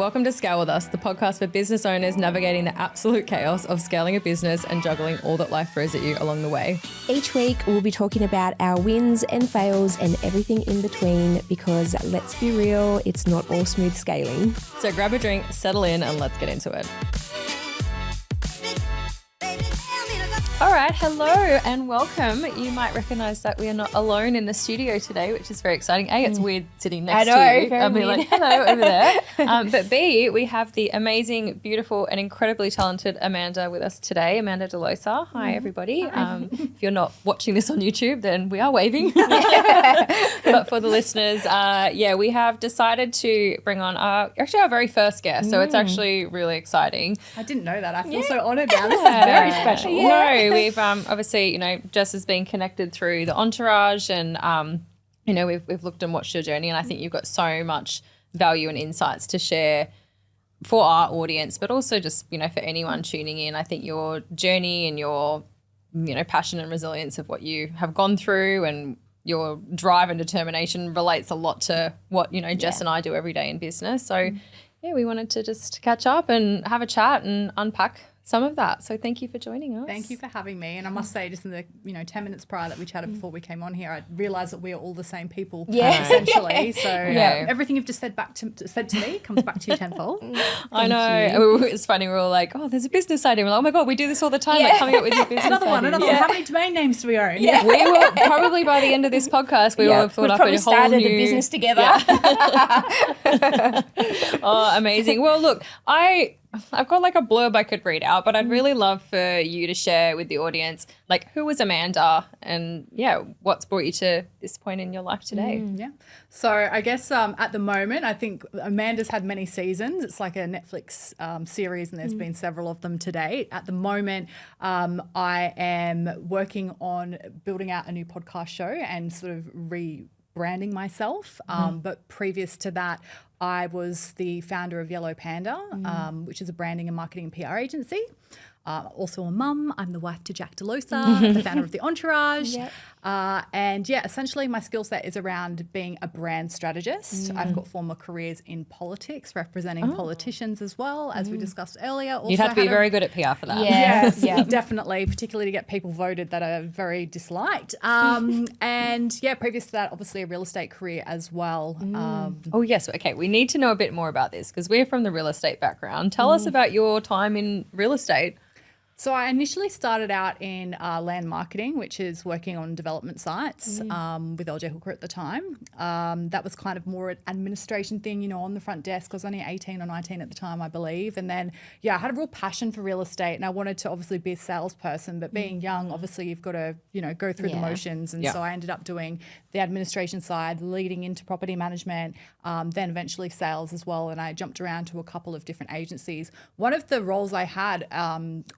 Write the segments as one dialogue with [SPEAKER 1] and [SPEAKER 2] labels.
[SPEAKER 1] Welcome to Scale With Us, the podcast for business owners navigating the absolute chaos of scaling a business and juggling all that life throws at you along the way.
[SPEAKER 2] Each week, we'll be talking about our wins and fails and everything in between because let's be real, it's not all smooth scaling.
[SPEAKER 1] So grab a drink, settle in, and let's get into it. All right, hello and welcome. You might recognise that we are not alone in the studio today, which is very exciting. A, it's weird sitting next to you. I'll be like, hello, over there. But B, we have the amazing, beautiful and incredibly talented Amanda with us today, Amanda Delosa. Hi, everybody. If you're not watching this on YouTube, then we are waving. But for the listeners, we have decided to bring on our very first guest. So it's actually really exciting.
[SPEAKER 3] I didn't know that. I feel so honoured now. This is very special.
[SPEAKER 1] No, we've obviously, Jess has been connected through the entourage and, we've looked and watched your journey, and I think you've got so much value and insights to share for our audience, but also just, for anyone tuning in. I think your journey and your, passion and resilience of what you have gone through and your drive and determination relates a lot to what, Jess and I do every day in business. So, we wanted to just catch up and have a chat and unpack some of that. So thank you for joining us.
[SPEAKER 3] Thank you for having me. And I must say, just in the 10 minutes prior that we chatted before we came on here, I realised that we are all the same people, essentially. So everything you've just said to me comes back to you tenfold.
[SPEAKER 1] I know. It's funny. We're all like, oh, there's a business idea. We're like, oh my God, we do this all the time. Like coming up with your business
[SPEAKER 3] Another one. How many domain names do we own? Yeah.
[SPEAKER 1] We will probably by the end of this podcast, we will have thought up a whole
[SPEAKER 2] started the business together.
[SPEAKER 1] Oh, amazing. Well, look, I've got like a blurb I could read out, but I'd really love for you to share with the audience, like, who was Amanda and, what's brought you to this point in your life today?
[SPEAKER 3] So I guess at the moment, I think Amanda's had many seasons. It's like a Netflix series, and there's been several of them to date. At the moment, I am working on building out a new podcast show and sort of rebranding myself. But previous to that, I was the founder of Yellow Panda, which is a branding and marketing and PR agency. Also a mum. I'm the wife to Jack Delosa, the founder of the Entourage. Essentially my skill set is around being a brand strategist. I've got former careers in politics, representing politicians as well, as we discussed earlier. Also
[SPEAKER 1] You'd have to be very good at PR for that.
[SPEAKER 3] Yes, definitely, particularly to get people voted that are very disliked. Previous to that, obviously a real estate career as well.
[SPEAKER 1] Okay, we need to know a bit more about this because we're from the real estate background. Tell us about your time in real estate.
[SPEAKER 3] So I initially started out in land marketing, which is working on development sites with LJ Hooker at the time. That was kind of more an administration thing, on the front desk. I was only 18 or 19 at the time, I believe. And then, I had a real passion for real estate, and I wanted to obviously be a salesperson. But being young, obviously you've got to, go through the motions. And so I ended up doing the administration side, leading into property management, then eventually sales as well. And I jumped around to a couple of different agencies. One of the roles I had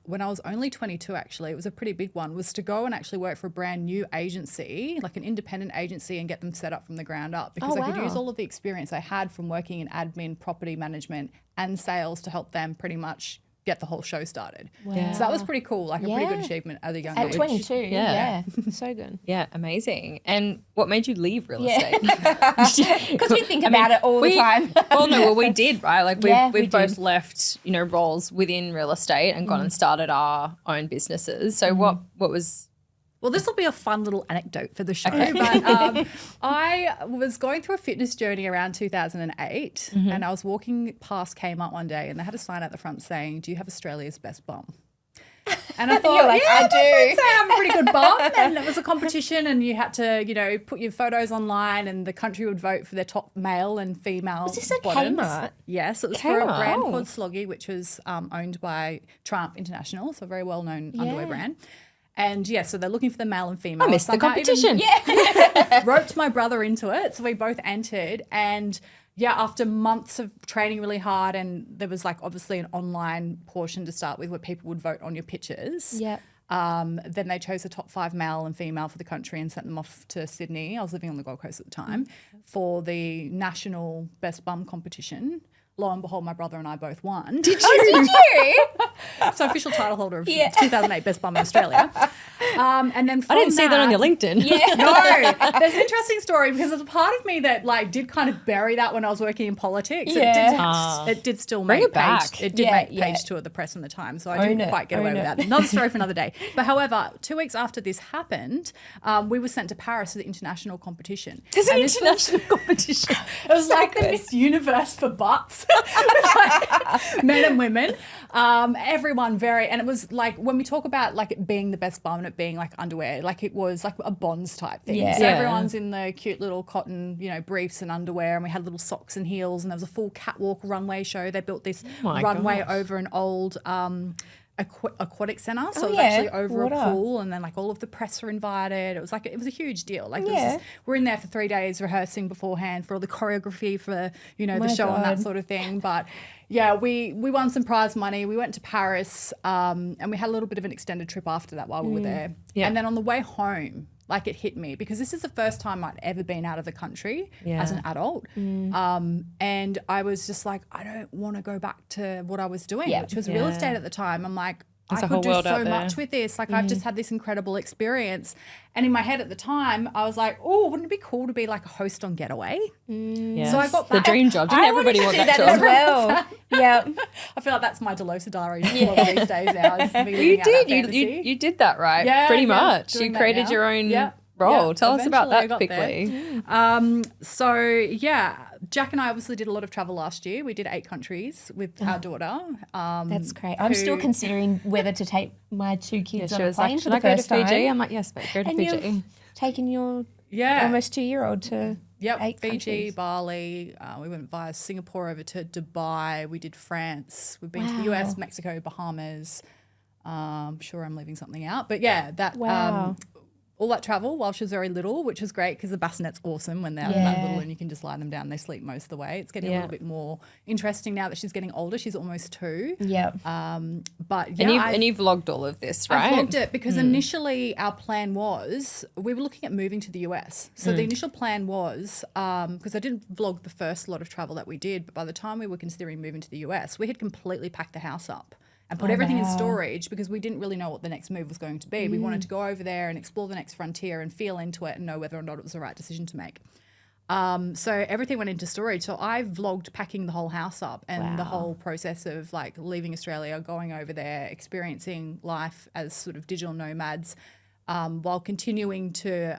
[SPEAKER 3] when I was only 22, actually, it was a pretty big one, was to go and actually work for a brand new agency, like an independent agency, and get them set up from the ground up, because I could use all of the experience I had from working in admin, property management and sales to help them pretty much get the whole show started. Wow. So that was pretty cool, like a pretty good achievement at a young age.
[SPEAKER 2] At 22, yeah. So good.
[SPEAKER 1] Yeah, amazing. And what made you leave real estate?
[SPEAKER 2] Because we think about it all the time.
[SPEAKER 1] We did, right? Like we've both left, roles within real estate and gone and started our own businesses. So what was...
[SPEAKER 3] Well, this will be a fun little anecdote for the show, but I was going through a fitness journey around 2008 and I was walking past Kmart one day and they had a sign at the front saying, "Do you have Australia's best bum?" And I thought,
[SPEAKER 2] I do.
[SPEAKER 3] Say I have a pretty good bum. And it was a competition and you had to, put your photos online and the country would vote for their top male and female
[SPEAKER 2] Was this a
[SPEAKER 3] bottoms.
[SPEAKER 2] Kmart?
[SPEAKER 3] Yes, it was for a brand called Sloggy, which was owned by Triumph International, so a very well-known underwear brand. And so they're looking for the male and female.
[SPEAKER 1] I missed the competition.
[SPEAKER 3] Roped my brother into it. So we both entered. And after months of training really hard, and there was like obviously an online portion to start with where people would vote on your pictures. Yeah. Then they chose the top 5 male and female for the country and sent them off to Sydney. I was living on the Gold Coast at the time for the national best bum competition. Lo and behold, my brother and I both won.
[SPEAKER 2] Did you?
[SPEAKER 3] So official title holder of 2008 Best Bum in Australia. And then
[SPEAKER 1] I didn't see that on your LinkedIn.
[SPEAKER 2] Yeah.
[SPEAKER 3] No, there's an interesting story because there's a part of me that like did kind of bury that when I was working in politics. It did still
[SPEAKER 1] Bring
[SPEAKER 3] make
[SPEAKER 1] it back.
[SPEAKER 3] page. It did make page 2 of the press and the Times, so I didn't quite get away with that. Another story for another day. But however, 2 weeks after this happened, we were sent to Paris for the international competition.
[SPEAKER 2] There's an international competition.
[SPEAKER 3] It was like the Miss Universe for butts, like, men and women. Everyone and it was like when we talk about like it being the best bum and it being like underwear, like it was like a Bonds type thing.
[SPEAKER 2] Yeah.
[SPEAKER 3] So everyone's in the cute little cotton, briefs and underwear, and we had little socks and heels, and there was a full catwalk runway show. They built this runway over an old aquatic centre, so it was actually over a pool, and then like all of the press were invited. It was a huge deal. Like we're in there for 3 days rehearsing beforehand for all the choreography for the show and that sort of thing. But yeah, we won some prize money. We went to Paris, and we had a little bit of an extended trip after that while we were there. Yeah. And then on the way home, like it hit me because this is the first time I'd ever been out of the country as an adult. And I was just like, I don't want to go back to what I was doing, which was real estate at the time. I'm like, I could do so much with this. Like I've just had this incredible experience. And in my head at the time, I was like, oh, wouldn't it be cool to be like a host on Getaway? So I got back.
[SPEAKER 1] The dream job. Didn't everybody want that job?
[SPEAKER 2] As well. Yeah.
[SPEAKER 3] I feel like that's my Delosa diary these days now.
[SPEAKER 1] You did that, right?
[SPEAKER 3] Yeah.
[SPEAKER 1] Pretty much. You created your own role. Tell us about that quickly.
[SPEAKER 3] Jack and I obviously did a lot of travel last year. We did 8 countries with our daughter.
[SPEAKER 2] That's great. I'm still considering whether to take my 2 kids on a
[SPEAKER 1] was
[SPEAKER 2] plane
[SPEAKER 1] like,
[SPEAKER 2] for the
[SPEAKER 1] should I go to
[SPEAKER 2] first time.
[SPEAKER 1] Fiji? I'm like, yes, but go to Fiji.
[SPEAKER 2] You've taken your almost 2-year-old to 8
[SPEAKER 3] Fiji,
[SPEAKER 2] countries.
[SPEAKER 3] Bali. We went via Singapore over to Dubai. We did France. We've been to the US, Mexico, Bahamas. I'm sure I'm leaving something out. But all that travel while she was very little, which was great because the bassinet's awesome when they're that little and you can just lie them down. They sleep most of the way. It's getting a little bit more interesting now that she's getting older. She's almost 2.
[SPEAKER 2] Yeah.
[SPEAKER 3] But yeah.
[SPEAKER 1] And you've vlogged all of this, right?
[SPEAKER 3] I vlogged it because initially our plan was we were looking at moving to the US. So the initial plan was because I didn't vlog the first lot of travel that we did, but by the time we were considering moving to the US, we had completely packed the house up and put everything in storage because we didn't really know what the next move was going to be. We wanted to go over there and explore the next frontier and feel into it and know whether or not it was the right decision to make. So everything went into storage. So I vlogged packing the whole house up and the whole process of like leaving Australia, going over there, experiencing life as sort of digital nomads, while continuing to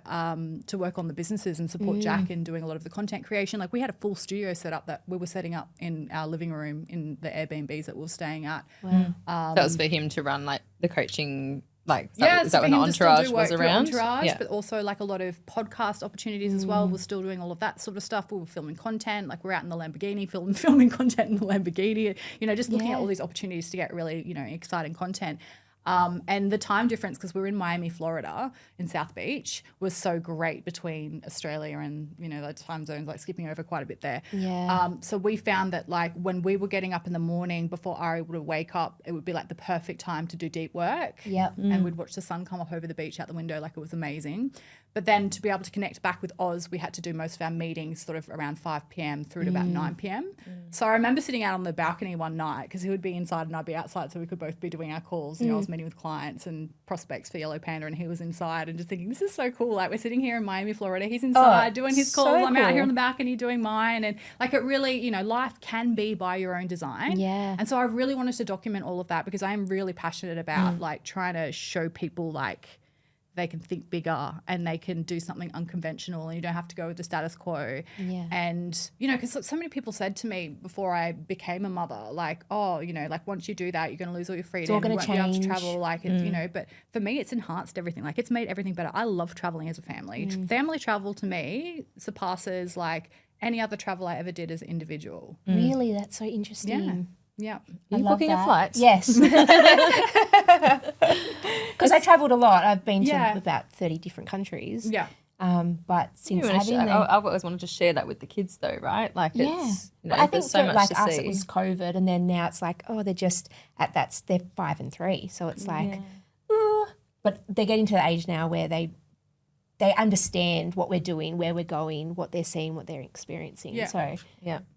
[SPEAKER 3] work on the businesses and support Jack in doing a lot of the content creation. Like we had a full studio set up that we were setting up in our living room in the Airbnbs that we were staying at.
[SPEAKER 1] That was for him to run like the coaching. Like is
[SPEAKER 3] so
[SPEAKER 1] that when the Entourage was around?
[SPEAKER 3] Entourage, but also like a lot of podcast opportunities as well. We're still doing all of that sort of stuff. We were filming content, like we're out in the Lamborghini, filming content in the Lamborghini. Just looking at all these opportunities to get really exciting content. And the time difference, because we were in Miami, Florida, in South Beach, was so great between Australia and, the time zones, like skipping over quite a bit there.
[SPEAKER 2] Yeah.
[SPEAKER 3] So we found that like when we were getting up in the morning before Ari would wake up, it would be like the perfect time to do deep work.
[SPEAKER 2] Yep.
[SPEAKER 3] And we'd watch the sun come up over the beach out the window, like it was amazing. But then to be able to connect back with Oz, we had to do most of our meetings sort of around 5 p.m. through to about 9 p.m. So I remember sitting out on the balcony one night because he would be inside and I'd be outside, so we could both be doing our calls. I was meeting with clients and prospects for Yellow Panda and he was inside and just thinking, this is so cool. Like we're sitting here in Miami, Florida. He's inside doing his calls. I'm out here on the balcony doing mine. And like it really, life can be by your own design.
[SPEAKER 2] Yeah.
[SPEAKER 3] And so I really wanted to document all of that because I am really passionate about like trying to show people like they can think bigger and they can do something unconventional and you don't have to go with the status quo.
[SPEAKER 2] Yeah.
[SPEAKER 3] And, because so many people said to me before I became a mother, like, oh, like once you do that, you're going to lose all your freedom.
[SPEAKER 2] It's all going
[SPEAKER 3] to
[SPEAKER 2] to change.
[SPEAKER 3] You won't be able to travel. Like, it's, but for me, it's enhanced everything. Like it's made everything better. I love traveling as a family. Family travel to me surpasses like any other travel I ever did as an individual.
[SPEAKER 2] Really? That's so interesting.
[SPEAKER 3] Yeah.
[SPEAKER 1] Are you booking a flight?
[SPEAKER 2] Yes. Because I travelled a lot. I've been to about 30 different countries.
[SPEAKER 3] Yeah.
[SPEAKER 2] But since having them...
[SPEAKER 1] I've always wanted to share that with the kids though, right? Like it's,
[SPEAKER 2] I think
[SPEAKER 1] so
[SPEAKER 2] for
[SPEAKER 1] much
[SPEAKER 2] like
[SPEAKER 1] to
[SPEAKER 2] us
[SPEAKER 1] see.
[SPEAKER 2] it was COVID and then now it's like, they're just they're 5 and 3. So it's like, but they're getting to the age now where they understand what we're doing, where we're going, what they're seeing, what they're experiencing.
[SPEAKER 3] Yeah.
[SPEAKER 2] So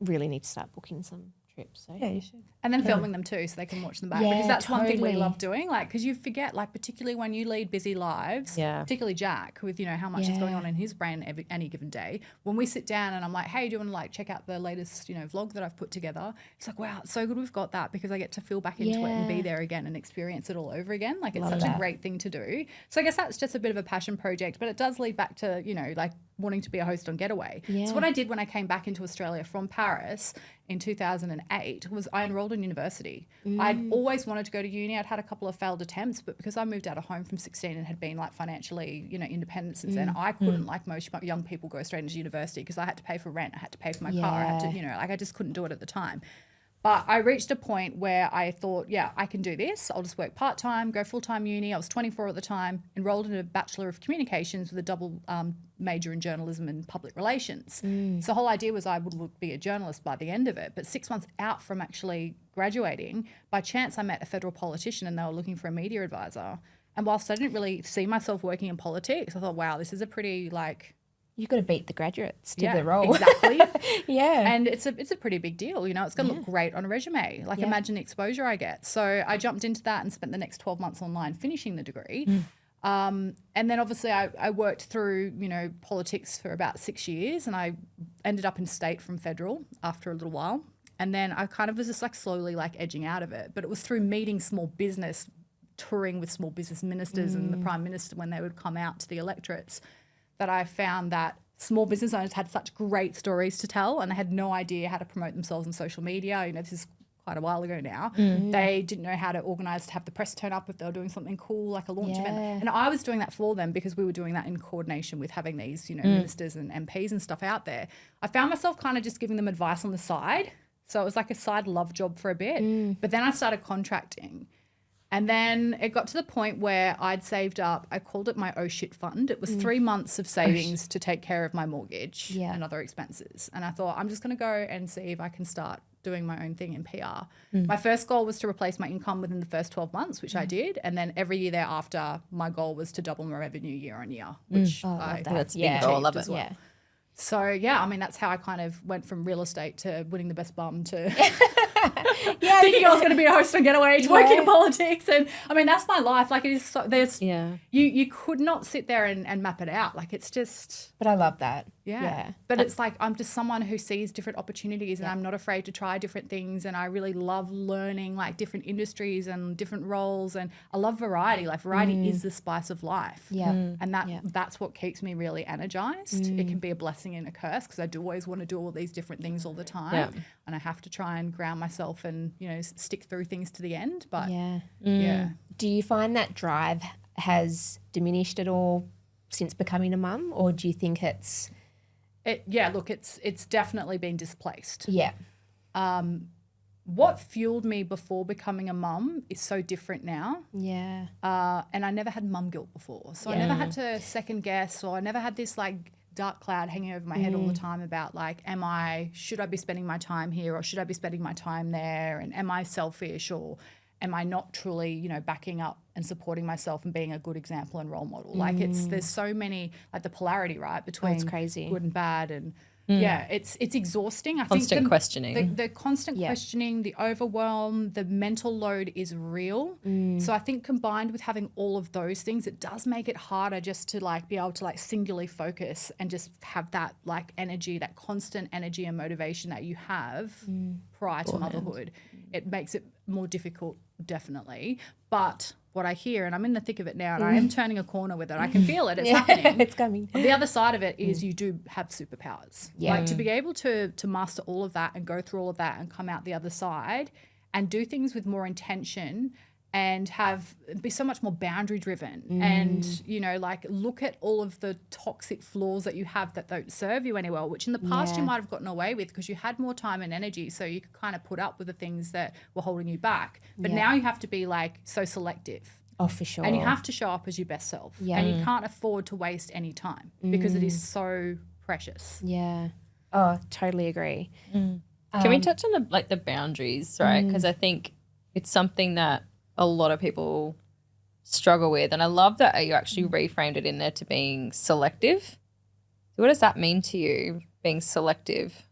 [SPEAKER 2] really need to start booking some trip. So
[SPEAKER 1] Yeah, you should.
[SPEAKER 3] And then filming them too, so they can watch them back.
[SPEAKER 2] Yeah,
[SPEAKER 3] Because that's one thing we
[SPEAKER 2] totally.
[SPEAKER 3] love doing. Like, because you forget, like, particularly when you lead busy lives,
[SPEAKER 1] Yeah.
[SPEAKER 3] particularly Jack, with, you know, how much is going on in his brain any given day. When we sit down and I'm like, hey, do you want to, like, check out the latest, you know, vlog that I've put together? He's like, wow, it's so good we've got that, because I get to feel back into it and be there again and experience it all over again. Like, it's such a great thing to do. So I guess that's just a bit of a passion project, but it does lead back to, you know, like, wanting to be a host on Getaway. So what I did when I came back into Australia from Paris in 2008 was I enrolled in university. I'd always wanted to go to uni. I'd had a couple of failed attempts, but because I moved out of home from 16 and had been like financially, you know, independent since then, I couldn't, like most young people, go straight into university because I had to pay for rent. I had to pay for my car. I had to, you know, like I just couldn't do it at the time. But I reached a point where I thought, yeah, I can do this. I'll just work part-time, go full-time uni. I was 24 at the time, enrolled in a Bachelor of Communications with a double major in journalism and public relations. So the whole idea was I would be a journalist by the end of it. But 6 months out from actually graduating, by chance I met a federal politician and they were looking for a media advisor. And whilst I didn't really see myself working in politics, I thought, wow, this is a pretty like...
[SPEAKER 2] You've got to beat the graduates to the role.
[SPEAKER 3] Exactly.
[SPEAKER 2] Yeah.
[SPEAKER 3] And it's a pretty big deal, you know. It's going to look great on a resume. Like imagine the exposure I get. So I jumped into that and spent the next 12 months online finishing the degree. And then obviously I worked through, you know, politics for about 6 years, and I ended up in state from federal after a little while. And then I kind of was just like slowly like edging out of it. But it was through meeting small business, touring with small business ministers and the Prime Minister when they would come out to the electorates, that I found that small business owners had such great stories to tell, and they had no idea how to promote themselves on social media. You know, this is quite a while ago now. They didn't know how to organise to have the press turn up if they were doing something cool, like a launch event. And I was doing that for them because we were doing that in coordination with having these, you know, ministers and MPs and stuff out there. I found myself kind of just giving them advice on the side. So it was like a side love job for a bit. But then I started contracting. And then it got to the point where I'd saved up, I called it my oh shit fund. It was 3 months of savings to take care of my mortgage and other expenses. And I thought, I'm just going to go and see if I can start doing my own thing in PR. My first goal was to replace my income within the first 12 months, which I did. And then every year thereafter, my goal was to double my revenue year on year, which
[SPEAKER 1] That's a big goal. I love it.
[SPEAKER 2] Yeah.
[SPEAKER 3] So, yeah, I mean, that's how I kind of went from real estate to winning the best bum to thinking I was going to be a host on Getaway to working in politics. And, I mean, that's my life. Like, it is so, there's, you could not sit there and map it out. Like, it's just.
[SPEAKER 2] But I love that.
[SPEAKER 3] Yeah. But it's like I'm just someone who sees different opportunities and I'm not afraid to try different things, and I really love learning like different industries and different roles, and I love variety. Like variety is the spice of life.
[SPEAKER 2] Yeah.
[SPEAKER 3] And that's what keeps me really energized. It can be a blessing and a curse because I do always want to do all these different things all the time. And I have to try and ground myself and, you know, stick through things to the end. But
[SPEAKER 2] Do you find that drive has diminished at all since becoming a mum, or do you think it's...
[SPEAKER 3] Look, it's definitely been displaced.
[SPEAKER 2] Yeah.
[SPEAKER 3] What fueled me before becoming a mum is so different now.
[SPEAKER 2] Yeah.
[SPEAKER 3] And I never had mum guilt before. So I never had to second guess, or I never had this like dark cloud hanging over my head all the time about like, should I be spending my time here, or should I be spending my time there? And am I selfish, or am I not truly, you know, backing up and supporting myself and being a good example and role model? Like there's so many, like the polarity, right, between
[SPEAKER 2] it's crazy.
[SPEAKER 3] good and bad. And it's exhausting. I
[SPEAKER 1] Constant
[SPEAKER 3] think
[SPEAKER 1] questioning.
[SPEAKER 3] The constant questioning, the overwhelm, the mental load is real. So I think combined with having all of those things, it does make it harder just to like be able to like singularly focus and just have that like energy, that constant energy and motivation that you have prior to motherhood. It makes it more difficult, definitely. But what I hear, and I'm in the thick of it now, and I am turning a corner with it. I can feel it. It's happening.
[SPEAKER 2] It's coming.
[SPEAKER 3] The other side of it is you do have superpowers. Like to be able to master all of that and go through all of that and come out the other side and do things with more intention and be so much more boundary driven and, you know, like look at all of the toxic flaws that you have that don't serve you anywhere, which in the past you might have gotten away with because you had more time and energy, so you could kind of put up with the things that were holding you back. But now you have to be like so selective.
[SPEAKER 2] Oh, for sure.
[SPEAKER 3] And you have to show up as your best self.
[SPEAKER 2] Yeah.
[SPEAKER 3] And you can't afford to waste any time because it is so precious.
[SPEAKER 2] Yeah. Oh, totally agree.
[SPEAKER 1] Can we touch on the boundaries, right? Because I think it's something that a lot of people struggle with. And I love that you actually reframed it in there to being selective. So what does that mean to you, being selective?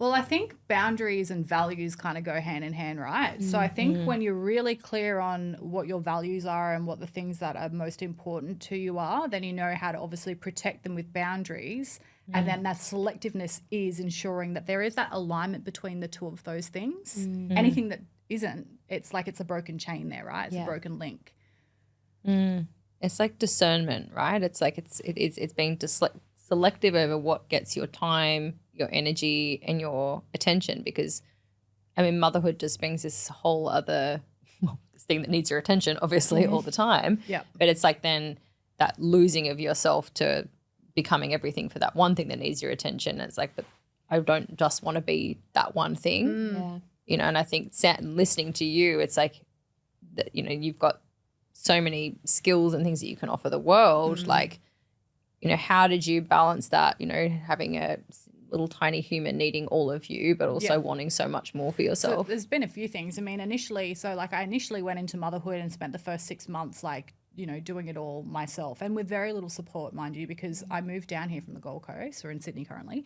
[SPEAKER 3] Well, I think boundaries and values kind of go hand in hand, right? So I think when you're really clear on what your values are and what the things that are most important to you are, then you know how to obviously protect them with boundaries. And then that selectiveness is ensuring that there is that alignment between the two of those things. Anything that isn't, it's like it's a broken chain there, right? It's a broken link.
[SPEAKER 1] It's like discernment, right? It's like it's being selective over what gets your time, your energy, and your attention. Because, I mean, motherhood just brings this whole other this thing that needs your attention, obviously, all the time.
[SPEAKER 3] Yeah.
[SPEAKER 1] But it's like then that losing of yourself to becoming everything for that one thing that needs your attention. It's like, but I don't just want to be that one thing, you know. And I think listening to you, it's like that, you know, you've got so many skills and things that you can offer the world. Like, you know, how did you balance that, you know, having a little tiny human needing all of you, but also wanting so much more for
[SPEAKER 3] So
[SPEAKER 1] yourself?
[SPEAKER 3] there's been a few things. I mean, I initially went into motherhood and spent the first 6 months like, you know, doing it all myself and with very little support, mind you, because I moved down here from the Gold Coast. We're in Sydney currently.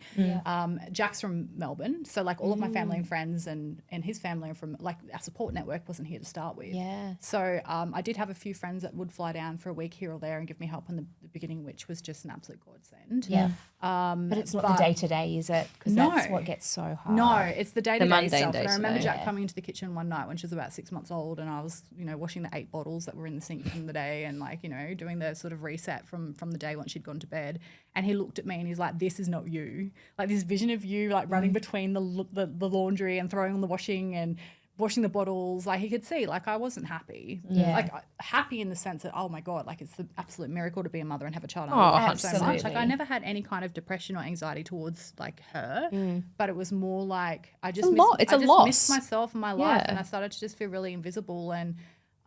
[SPEAKER 3] Jack's from Melbourne. So like all of my family and friends and his family are from, like, our support network wasn't here to start with.
[SPEAKER 2] Yeah.
[SPEAKER 3] So I did have a few friends that would fly down for a week here or there and give me help in the beginning, which was just an absolute godsend.
[SPEAKER 2] Yeah. But it's not the day-to-day, is it? Because that's what gets so hard.
[SPEAKER 3] No, it's the day-to-day
[SPEAKER 1] mundane
[SPEAKER 3] stuff. And I remember
[SPEAKER 1] day-to-day.
[SPEAKER 3] Jack coming into the kitchen one night when she was about 6 months old, and I was, you know, washing the 8 bottles that were in the sink from the day and, like, you know, doing the sort of reset from the day once she'd gone to bed. And he looked at me and he's like, this is not you. Like, this vision of you, like, running between the laundry and throwing on the washing and washing the bottles, like, he could see, like, I wasn't happy. Like, happy in the sense that, oh my God, like, it's the absolute miracle to be a mother and have a child. I love it so much. Like, I never had any kind of depression or anxiety towards, like, her, but it was more like I just missed myself and my life, and I started to just feel really invisible and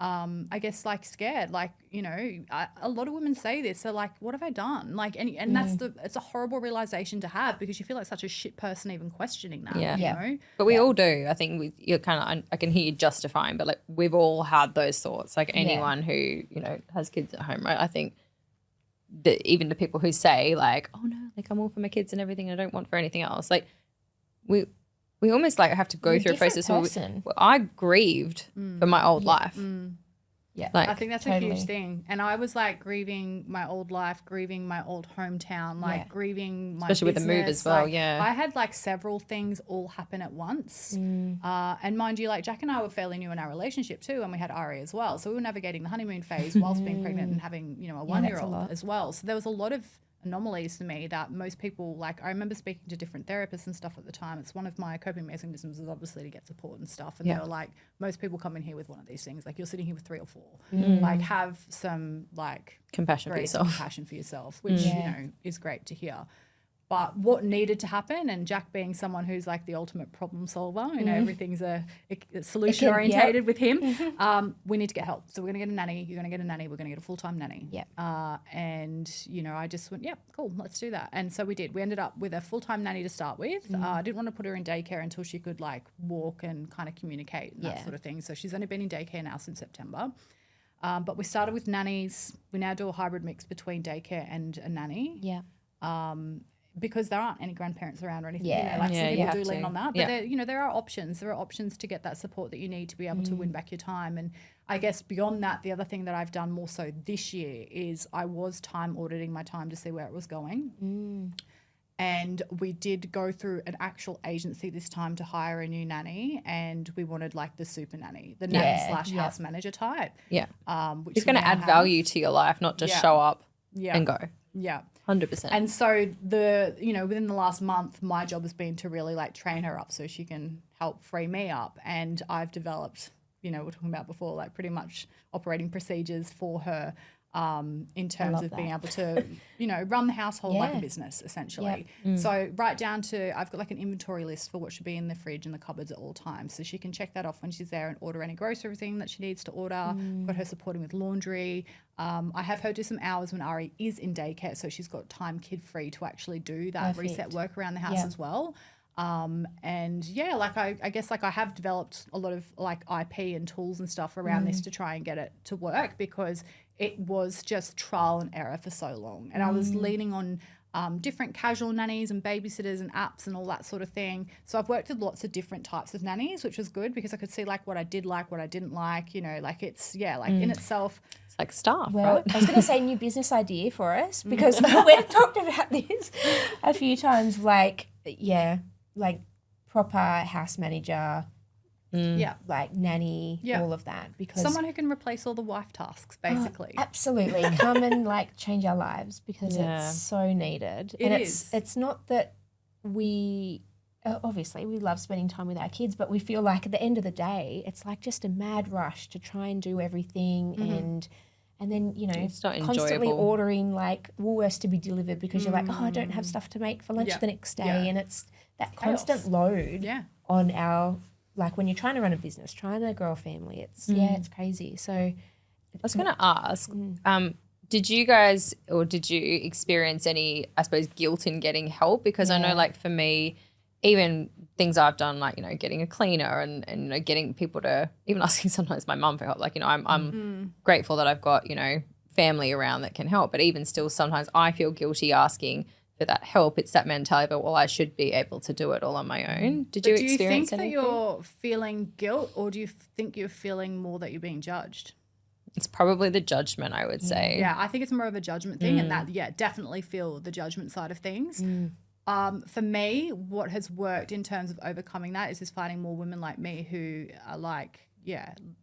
[SPEAKER 3] I guess, like, scared. Like, you know, a lot of women say this. They're like, what have I done? Like, and it's a horrible realization to have, because you feel like such a shit person even questioning that, you know?
[SPEAKER 1] But we all do. I think you're kind of, I can hear you justifying, but like we've all had those thoughts. Like anyone who, you know, has kids at home, right? I think that even the people who say like, oh no, like I'm all for my kids and everything, and I don't want for anything else. Like we almost like have to go through a process where I grieved for my old life.
[SPEAKER 2] Yeah,
[SPEAKER 1] like,
[SPEAKER 3] I think that's a huge thing. And I was like grieving my old life, grieving my old hometown, like grieving my
[SPEAKER 1] especially
[SPEAKER 3] business.
[SPEAKER 1] with the move as well.
[SPEAKER 3] Like, I had like several things all happen at once. And mind you, like Jack and I were fairly new in our relationship too, and we had Ari as well. So we were navigating the honeymoon phase whilst being pregnant and having, you know, a 1-year-old as well. So there was a lot of anomalies to me that most people, like, I remember speaking to different therapists and stuff at the time. It's one of my coping mechanisms is obviously to get support and stuff, and they were like, most people come in here with one of these things, like, you're sitting here with 3 or 4, like, have some like
[SPEAKER 1] compassion for
[SPEAKER 3] yourself, which you know is great to hear. But what needed to happen, and Jack being someone who's like the ultimate problem solver, you know, everything's a solution orientated with him. We need to get help. So we're going to get a nanny. You're going to get a nanny. We're going to get a full-time nanny. And, you know, I just went, cool, let's do that. And so we did. We ended up with a full-time nanny to start with. I didn't want to put her in daycare until she could like walk and kind of communicate and that sort of thing. So she's only been in daycare now since September. But we started with nannies. We now do a hybrid mix between daycare and a nanny. Because there aren't any grandparents around or anything, you know, like some people do lean on that. But there, you know, there are options. There are options to get that support that you need to be able to win back your time. And I guess beyond that, the other thing that I've done more so this year is I was time auditing my time to see where it was going. And we did go through an actual agency this time to hire a new nanny, and we wanted like the super nanny, the nanny / house manager type. Which
[SPEAKER 1] it's going to add value to your life, not just show up and go. 100%.
[SPEAKER 3] And so within the last month, my job has been to really like train her up so she can help free me up. And I've developed, you know, we're talking about before, like pretty much operating procedures for her in terms of being able to, you know, run the household like a business essentially. So right down to, I've got like an inventory list for what should be in the fridge and the cupboards at all times. So she can check that off when she's there and order any groceries that she needs to order. Got her supporting with laundry. I have her do some hours when Ari is in daycare, so she's got time kid-free to actually do that reset work around the house as well. And yeah, like I guess like I have developed a lot of like IP and tools and stuff around this to try and get it to work, because it was just trial and error for so long. And I was leaning on different casual nannies and babysitters and apps and all that sort of thing. So I've worked with lots of different types of nannies, which was good because I could see like what I did like, what I didn't like, you know, like it's, in itself.
[SPEAKER 1] It's like staff,
[SPEAKER 2] Well,
[SPEAKER 1] right?
[SPEAKER 2] I was going to say new business idea for us because we've talked about this a few times, like proper house manager, like nanny, all of that. Because
[SPEAKER 3] someone who can replace all the wife tasks, basically.
[SPEAKER 2] absolutely, come and like change our lives because it's so needed. It's not that we obviously we love spending time with our kids, but we feel like at the end of the day, it's like just a mad rush to try and do everything and then, you know,
[SPEAKER 1] It's not
[SPEAKER 2] constantly
[SPEAKER 1] enjoyable.
[SPEAKER 2] ordering like Woolworths to be delivered because you're like, oh, I don't have stuff to make for lunch the next day. And it's that constant load on our, like when you're trying to run a business, trying to grow a family, it's, it's crazy. So
[SPEAKER 1] I was going to ask, did you guys or did you experience any, I suppose, guilt in getting help? Because I know like for me, even things I've done, like, you know, getting a cleaner and you know, getting people to, even asking sometimes my mum for help. Like, you know, I'm grateful that I've got, you know, family around that can help. But even still, sometimes I feel guilty asking for that help. It's that mentality of, well, I should be able to do it all on my own. Did you experience
[SPEAKER 3] think
[SPEAKER 1] anything?
[SPEAKER 3] that you're feeling guilt, or do you think you're feeling more that you're being judged?
[SPEAKER 1] It's probably the judgment, I would say.
[SPEAKER 3] Yeah, I think it's more of a judgment thing, and that, definitely feel the judgment side of things. For me, what has worked in terms of overcoming that is just finding more women like me who are like,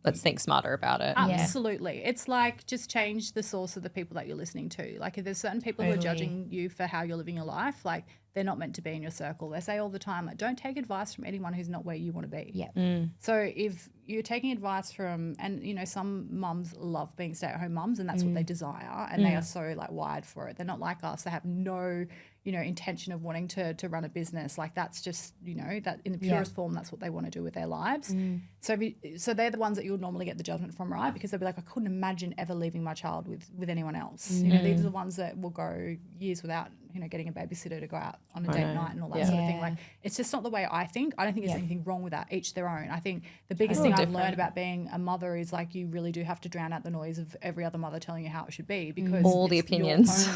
[SPEAKER 1] Let's think smarter about it.
[SPEAKER 3] absolutely. It's like just change the source of the people that you're listening to. Like if there's certain people who are judging you for how you're living your life, like they're not meant to be in your circle. They say all the time, like, don't take advice from anyone who's not where you want to be.
[SPEAKER 2] yeah.
[SPEAKER 3] So if you're taking advice from, and you know, some mums love being stay-at-home mums, and that's what they desire, and they are so like wired for it. They're not like us. They have no, you know, intention of wanting to run a business. Like that's just, you know, that in the purest form, that's what they want to do with their lives. So they're the ones that you'll normally get the judgment from, right? Because they'll be like, I couldn't imagine ever leaving my child with anyone else. You know, these are the ones that will go years without, you know, getting a babysitter to go out on a date night and all that sort of thing. Like it's just not the way I think. I don't think there's anything wrong with that. Each their own. I think the biggest thing I've learned about being a mother is like you really do have to drown out the noise of every other mother telling you how it should be, because
[SPEAKER 1] All the
[SPEAKER 3] it's your
[SPEAKER 1] opinions.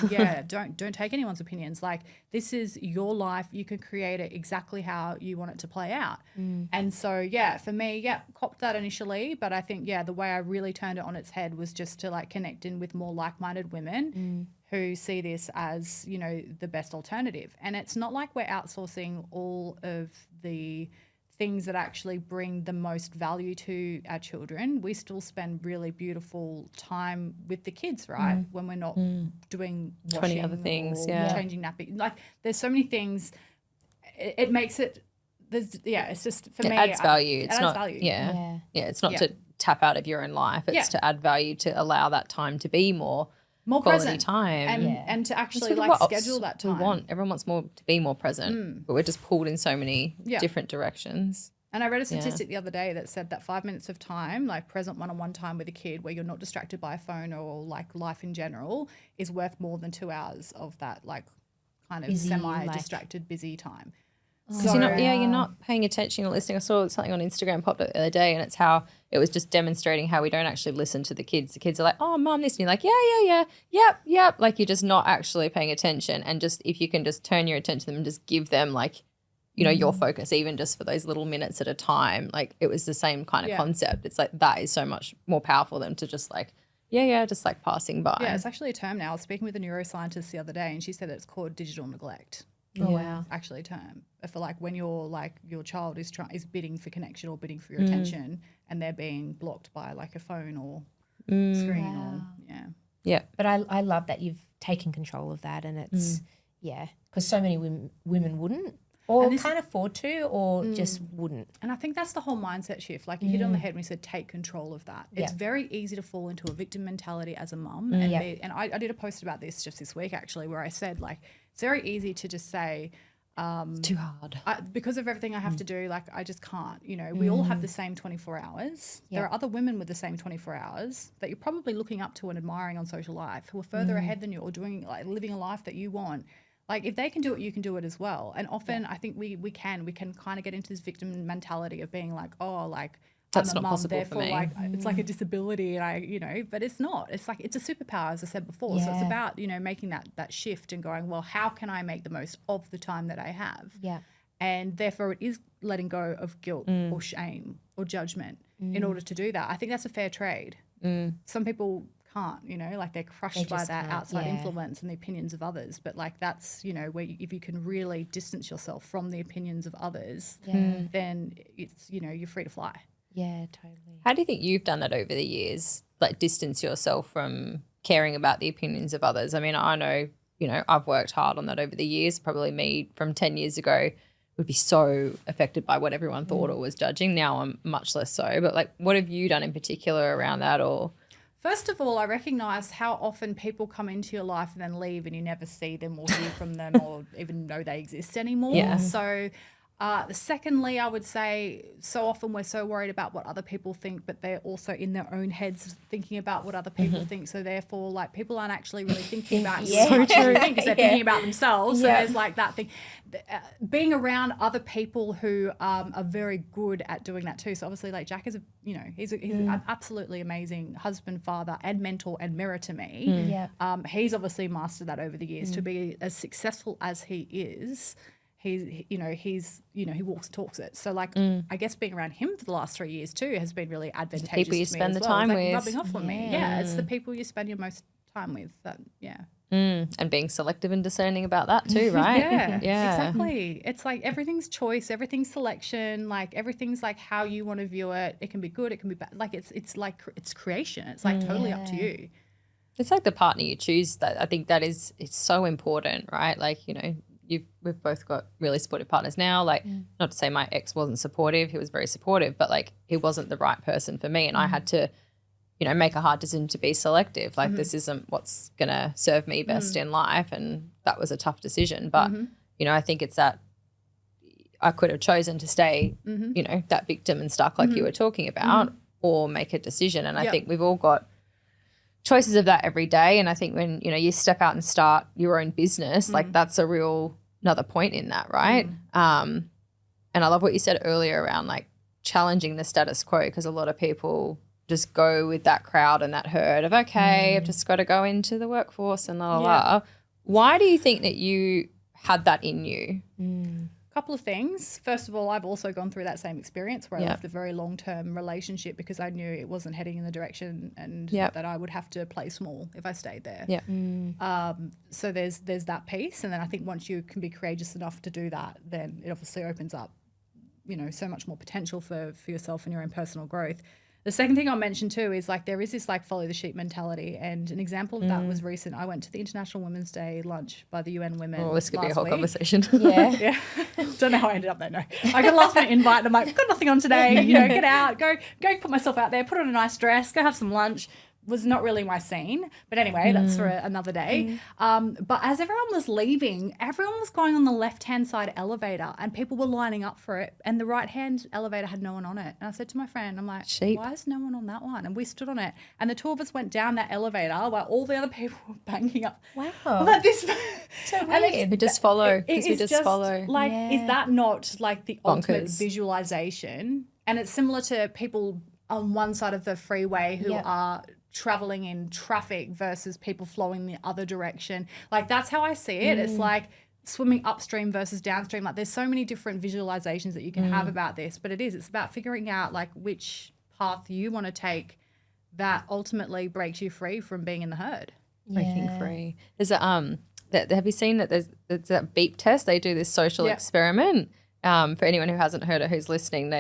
[SPEAKER 3] own- don't take anyone's opinions. Like this is your life. You can create it exactly how you want it to play out. And so for me, copped that initially, but I think the way I really turned it on its head was just to like connect in with more like-minded women who see this as, you know, the best alternative. And it's not like we're outsourcing all of the things that actually bring the most value to our children. We still spend really beautiful time with the kids, right? When we're not doing
[SPEAKER 1] 20 other
[SPEAKER 3] washing
[SPEAKER 1] things,
[SPEAKER 3] or changing napping. Like there's so many things. It makes it, it's just for me.
[SPEAKER 1] It adds value.
[SPEAKER 3] It
[SPEAKER 1] It's
[SPEAKER 3] adds
[SPEAKER 1] not,
[SPEAKER 3] value.
[SPEAKER 1] Yeah, it's not to tap out of your own life. It's to add value, to allow that time to be more quality
[SPEAKER 3] present
[SPEAKER 1] time.
[SPEAKER 3] and to actually
[SPEAKER 1] Sort of
[SPEAKER 3] like
[SPEAKER 1] what
[SPEAKER 3] schedule that time.
[SPEAKER 1] We want. Everyone wants more to be more present, but we're just pulled in so many different directions.
[SPEAKER 3] And I read a statistic the other day that said that 5 minutes of time, like present one-on-one time with a kid where you're not distracted by a phone or like life in general, is worth more than 2 hours of that like kind of
[SPEAKER 2] Busy,
[SPEAKER 3] semi-distracted busy time.
[SPEAKER 1] Because you're not paying attention or listening. I saw something on Instagram popped up the other day, and it's how it was just demonstrating how we don't actually listen to the kids. The kids are like, "Oh, mom, this," and you're like, yep. Like you're just not actually paying attention. And just if you can just turn your attention to them and just give them like, you know, your focus, even just for those little minutes at a time. Like it was the same kind of concept. It's like that is so much more powerful than to just like, just like passing by.
[SPEAKER 3] Yeah, it's actually a term now. I was speaking with a neuroscientist the other day, and she said that it's called digital neglect.
[SPEAKER 2] Oh wow!
[SPEAKER 3] Actually, a term for like when you're like your child is bidding for connection or bidding for your attention, and they're being blocked by like a phone or screen or
[SPEAKER 2] But I love that you've taken control of that, and it's because so many women wouldn't or can't afford to or just wouldn't.
[SPEAKER 3] And I think that's the whole mindset shift. Like you hit it on the head when you said take control of that. It's very easy to fall into a victim mentality as a mum. And I did a post about this just this week actually, where I said like it's very easy to just say
[SPEAKER 1] it's too hard.
[SPEAKER 3] because of everything I have to do, like I just can't. You know, we all have the same 24 hours. There are other women with the same 24 hours that you're probably looking up to and admiring on social life who are further ahead than you or doing like living a life that you want. Like if they can do it, you can do it as well. And often I think we can kind of get into this victim mentality of being like, oh, like
[SPEAKER 1] That's
[SPEAKER 3] I'm a
[SPEAKER 1] not
[SPEAKER 3] mum,
[SPEAKER 1] possible for
[SPEAKER 3] therefore
[SPEAKER 1] me.
[SPEAKER 3] like it's like a disability, and but it's not. It's like it's a superpower, as I said before. So it's about making that shift and going, well, how can I make the most of the time that I have?
[SPEAKER 2] Yeah.
[SPEAKER 3] And therefore, it is letting go of guilt or shame or judgment in order to do that. I think that's a fair trade. Some people can't, like they're crushed by that outside influence and the opinions of others. But like that's, where if you can really distance yourself from the opinions of others, then it's, you're free to fly.
[SPEAKER 2] Yeah, totally.
[SPEAKER 1] How do you think you've done that over the years? Like distance yourself from caring about the opinions of others? I mean, I know, I've worked hard on that over the years. Probably me from 10 years ago would be so affected by what everyone thought or was judging. Now I'm much less so. But like, what have you done in particular around that? Or
[SPEAKER 3] first of all, I recognise how often people come into your life and then leave and you never see them or hear from them or even know they exist anymore.
[SPEAKER 1] Yeah.
[SPEAKER 3] So secondly, I would say so often we're so worried about what other people think, but they're also in their own heads thinking about what other people think. So therefore, like people aren't actually really thinking about you so much as you think, because they're thinking about themselves. So there's like that thing. Being around other people who are very good at doing that too. So obviously, like Jack is he's an absolutely amazing husband, father, and mentor and mirror to me. He's obviously mastered that over the years to be as successful as he is. He walks and talks it. So like, I guess being around him for the last 3 years too has been really advantageous.
[SPEAKER 1] People you
[SPEAKER 3] to me
[SPEAKER 1] spend
[SPEAKER 3] as
[SPEAKER 1] the
[SPEAKER 3] well.
[SPEAKER 1] time
[SPEAKER 3] it's like
[SPEAKER 1] with,
[SPEAKER 3] rubbing off on me. Yeah, it's the people you spend your most time with.
[SPEAKER 1] and being selective and discerning about that too, right?
[SPEAKER 3] Yeah, exactly. It's like everything's choice, everything's selection, like everything's like how you want to view it. It can be good, it can be bad. Like it's like it's creation. It's like totally up to you.
[SPEAKER 1] It's like the partner you choose. That I think that it's so important, right? Like we've both got really supportive partners now. Like, not to say my ex wasn't supportive; he was very supportive, but like he wasn't the right person for me, and I had to, make a hard decision to be selective. Like, this isn't what's gonna serve me best in life, and that was a tough decision. But I think it's that I could have chosen to stay, that victim and stuck like you were talking about, or make a decision. And I think we've all got choices of that every day. And I think when, you step out and start your own business, like that's a real another point in that, right? And I love what you said earlier around like challenging the status quo, because a lot of people just go with that crowd and that herd of, okay, I've just got to go into the workforce and la la la. Why do you think that you had that in you?
[SPEAKER 3] Couple of things. First of all, I've also gone through that same experience where I left a very long-term relationship because I knew it wasn't heading in the direction and that I would have to play small if I stayed there. So there's that piece. And then I think once you can be courageous enough to do that, then it obviously opens up, so much more potential for yourself and your own personal growth. The second thing I'll mention too is like there is this like follow the sheep mentality, and an example of that was recent. I went to the International Women's Day lunch by the UN Women.
[SPEAKER 1] Oh, this could be a whole conversation.
[SPEAKER 3] Yeah. Don't know how I ended up there. No, I got a last minute invite and I'm like, got nothing on today. Get out, go put myself out there, put on a nice dress, go have some lunch. Was not really my scene, but anyway, that's for another day. But as everyone was leaving, everyone was going on the left-hand side elevator and people were lining up for it, and the right-hand elevator had no one on it. And I said to my friend, I'm like, why is no one on that one? And we stood on it, and the two of us went down that elevator while all the other people were banging up.
[SPEAKER 2] Wow.
[SPEAKER 3] Like this.
[SPEAKER 2] So weird.
[SPEAKER 1] We just follow. We just follow.
[SPEAKER 3] Like, is that not like the ultimate
[SPEAKER 1] Bonkers.
[SPEAKER 3] visualization? And it's similar to people on one side of the freeway who are traveling in traffic versus people flowing the other direction. Like that's how I see it. It's like swimming upstream versus downstream. Like there's so many different visualizations that you can have about this, but it's about figuring out like which path you want to take that ultimately breaks you free from being in the herd.
[SPEAKER 1] Breaking free. There's a have you seen that there's that beep test? They do this social experiment. For anyone who hasn't heard it, who's listening,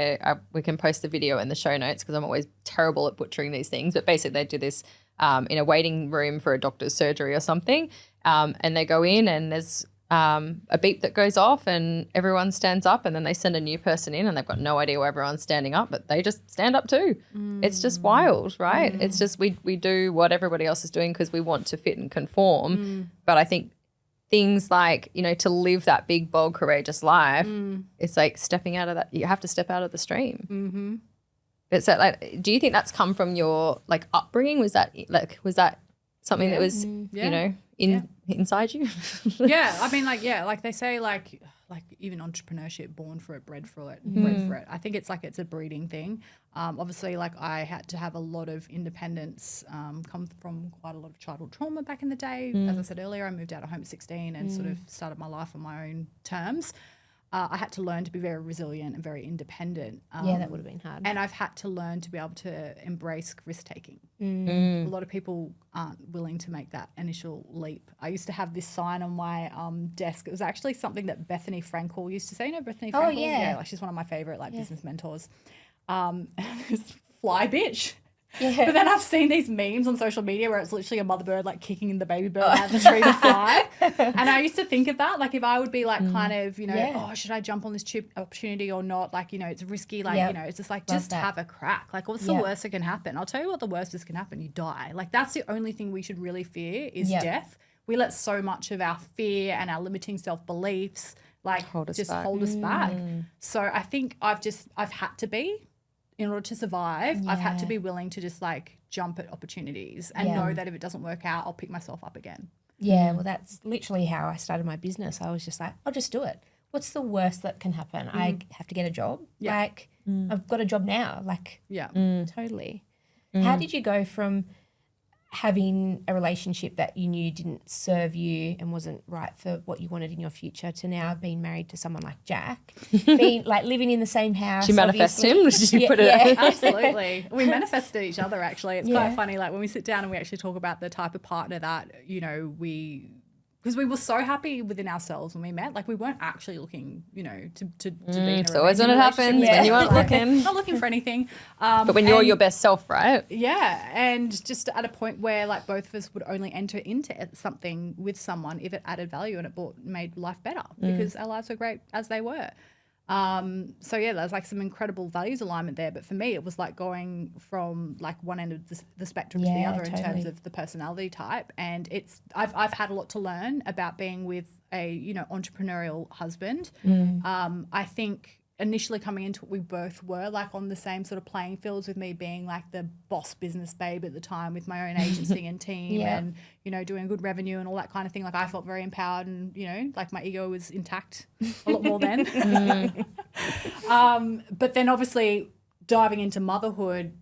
[SPEAKER 1] we can post the video in the show notes because I'm always terrible at butchering these things. But basically they do this in a waiting room for a doctor's surgery or something, and they go in and there's a beep that goes off and everyone stands up, and then they send a new person in and they've got no idea why everyone's standing up, but they just stand up too. It's just wild, right? It's just we do what everybody else is doing because we want to fit and conform. But I think things like, to live that big, bold, courageous life, it's like stepping out of that. You have to step out of the stream. It's like, do you think that's come from your like upbringing? Was that something that was, inside you?
[SPEAKER 3] Yeah. I mean, like they say, like like even entrepreneurship, born for it, bred for it. I think it's a breeding thing. Obviously, like I had to have a lot of independence, come from quite a lot of childhood trauma back in the day. As I said earlier, I moved out of home at 16 and sort of started my life on my own terms. I had to learn to be very resilient and very independent.
[SPEAKER 2] That would have been hard.
[SPEAKER 3] And I've had to learn to be able to embrace risk-taking. A lot of people aren't willing to make that initial leap. I used to have this sign on my desk. It was actually something that Bethany Frankel used to say. You know Bethany Frankel?
[SPEAKER 2] Oh, yeah.
[SPEAKER 3] Like she's one of my favourite business mentors. Fly bitch.
[SPEAKER 2] Yeah.
[SPEAKER 3] But then I've seen these memes on social media where it's literally a mother bird like kicking the baby bird out of the tree to fly. And I used to think of that, like if I would be like kind of, oh, should I jump on this opportunity or not? Like, it's risky. Like, it's just like, just have a crack. Like what's the worst that can happen? I'll tell you what the worst is can happen. You die. Like that's the only thing we should really fear is death. We let so much of our fear and our limiting self-beliefs hold us back. So I think I've had to be, in order to survive, I've had to be willing to just jump at opportunities and know that if it doesn't work out, I'll pick myself up again.
[SPEAKER 2] Yeah, well, that's literally how I started my business. I was just like, I'll just do it. What's the worst that can happen? I have to get a job. Yeah. I've got a job now. Totally. How did you go from having a relationship that you knew didn't serve you and wasn't right for what you wanted in your future to now being married to someone like Jack, being living in the same house?
[SPEAKER 1] Did you manifest him? Did you put it out?
[SPEAKER 3] Absolutely. We manifested each other actually. It's quite funny. Like when we sit down and we actually talk about the type of partner that, because we were so happy within ourselves when we met. Like we weren't actually looking, to be in a relationship.
[SPEAKER 1] It's always when it happens, when you weren't looking.
[SPEAKER 3] Not looking for anything.
[SPEAKER 1] But when you're your best self, right?
[SPEAKER 3] Yeah. And just at a point where both of us would only enter into something with someone if it added value and it made life better because our lives were great as they were. There's some incredible values alignment there. But for me, it was going from one end of the spectrum to the other in terms of the personality type. And I've had a lot to learn about being with a, entrepreneurial husband. I think initially coming into it, we both were on the same sort of playing fields with me being the boss business babe at the time with my own agency and team and, doing good revenue and all that kind of thing. I felt very empowered and, my ego was intact a lot more then. But then obviously diving into motherhood,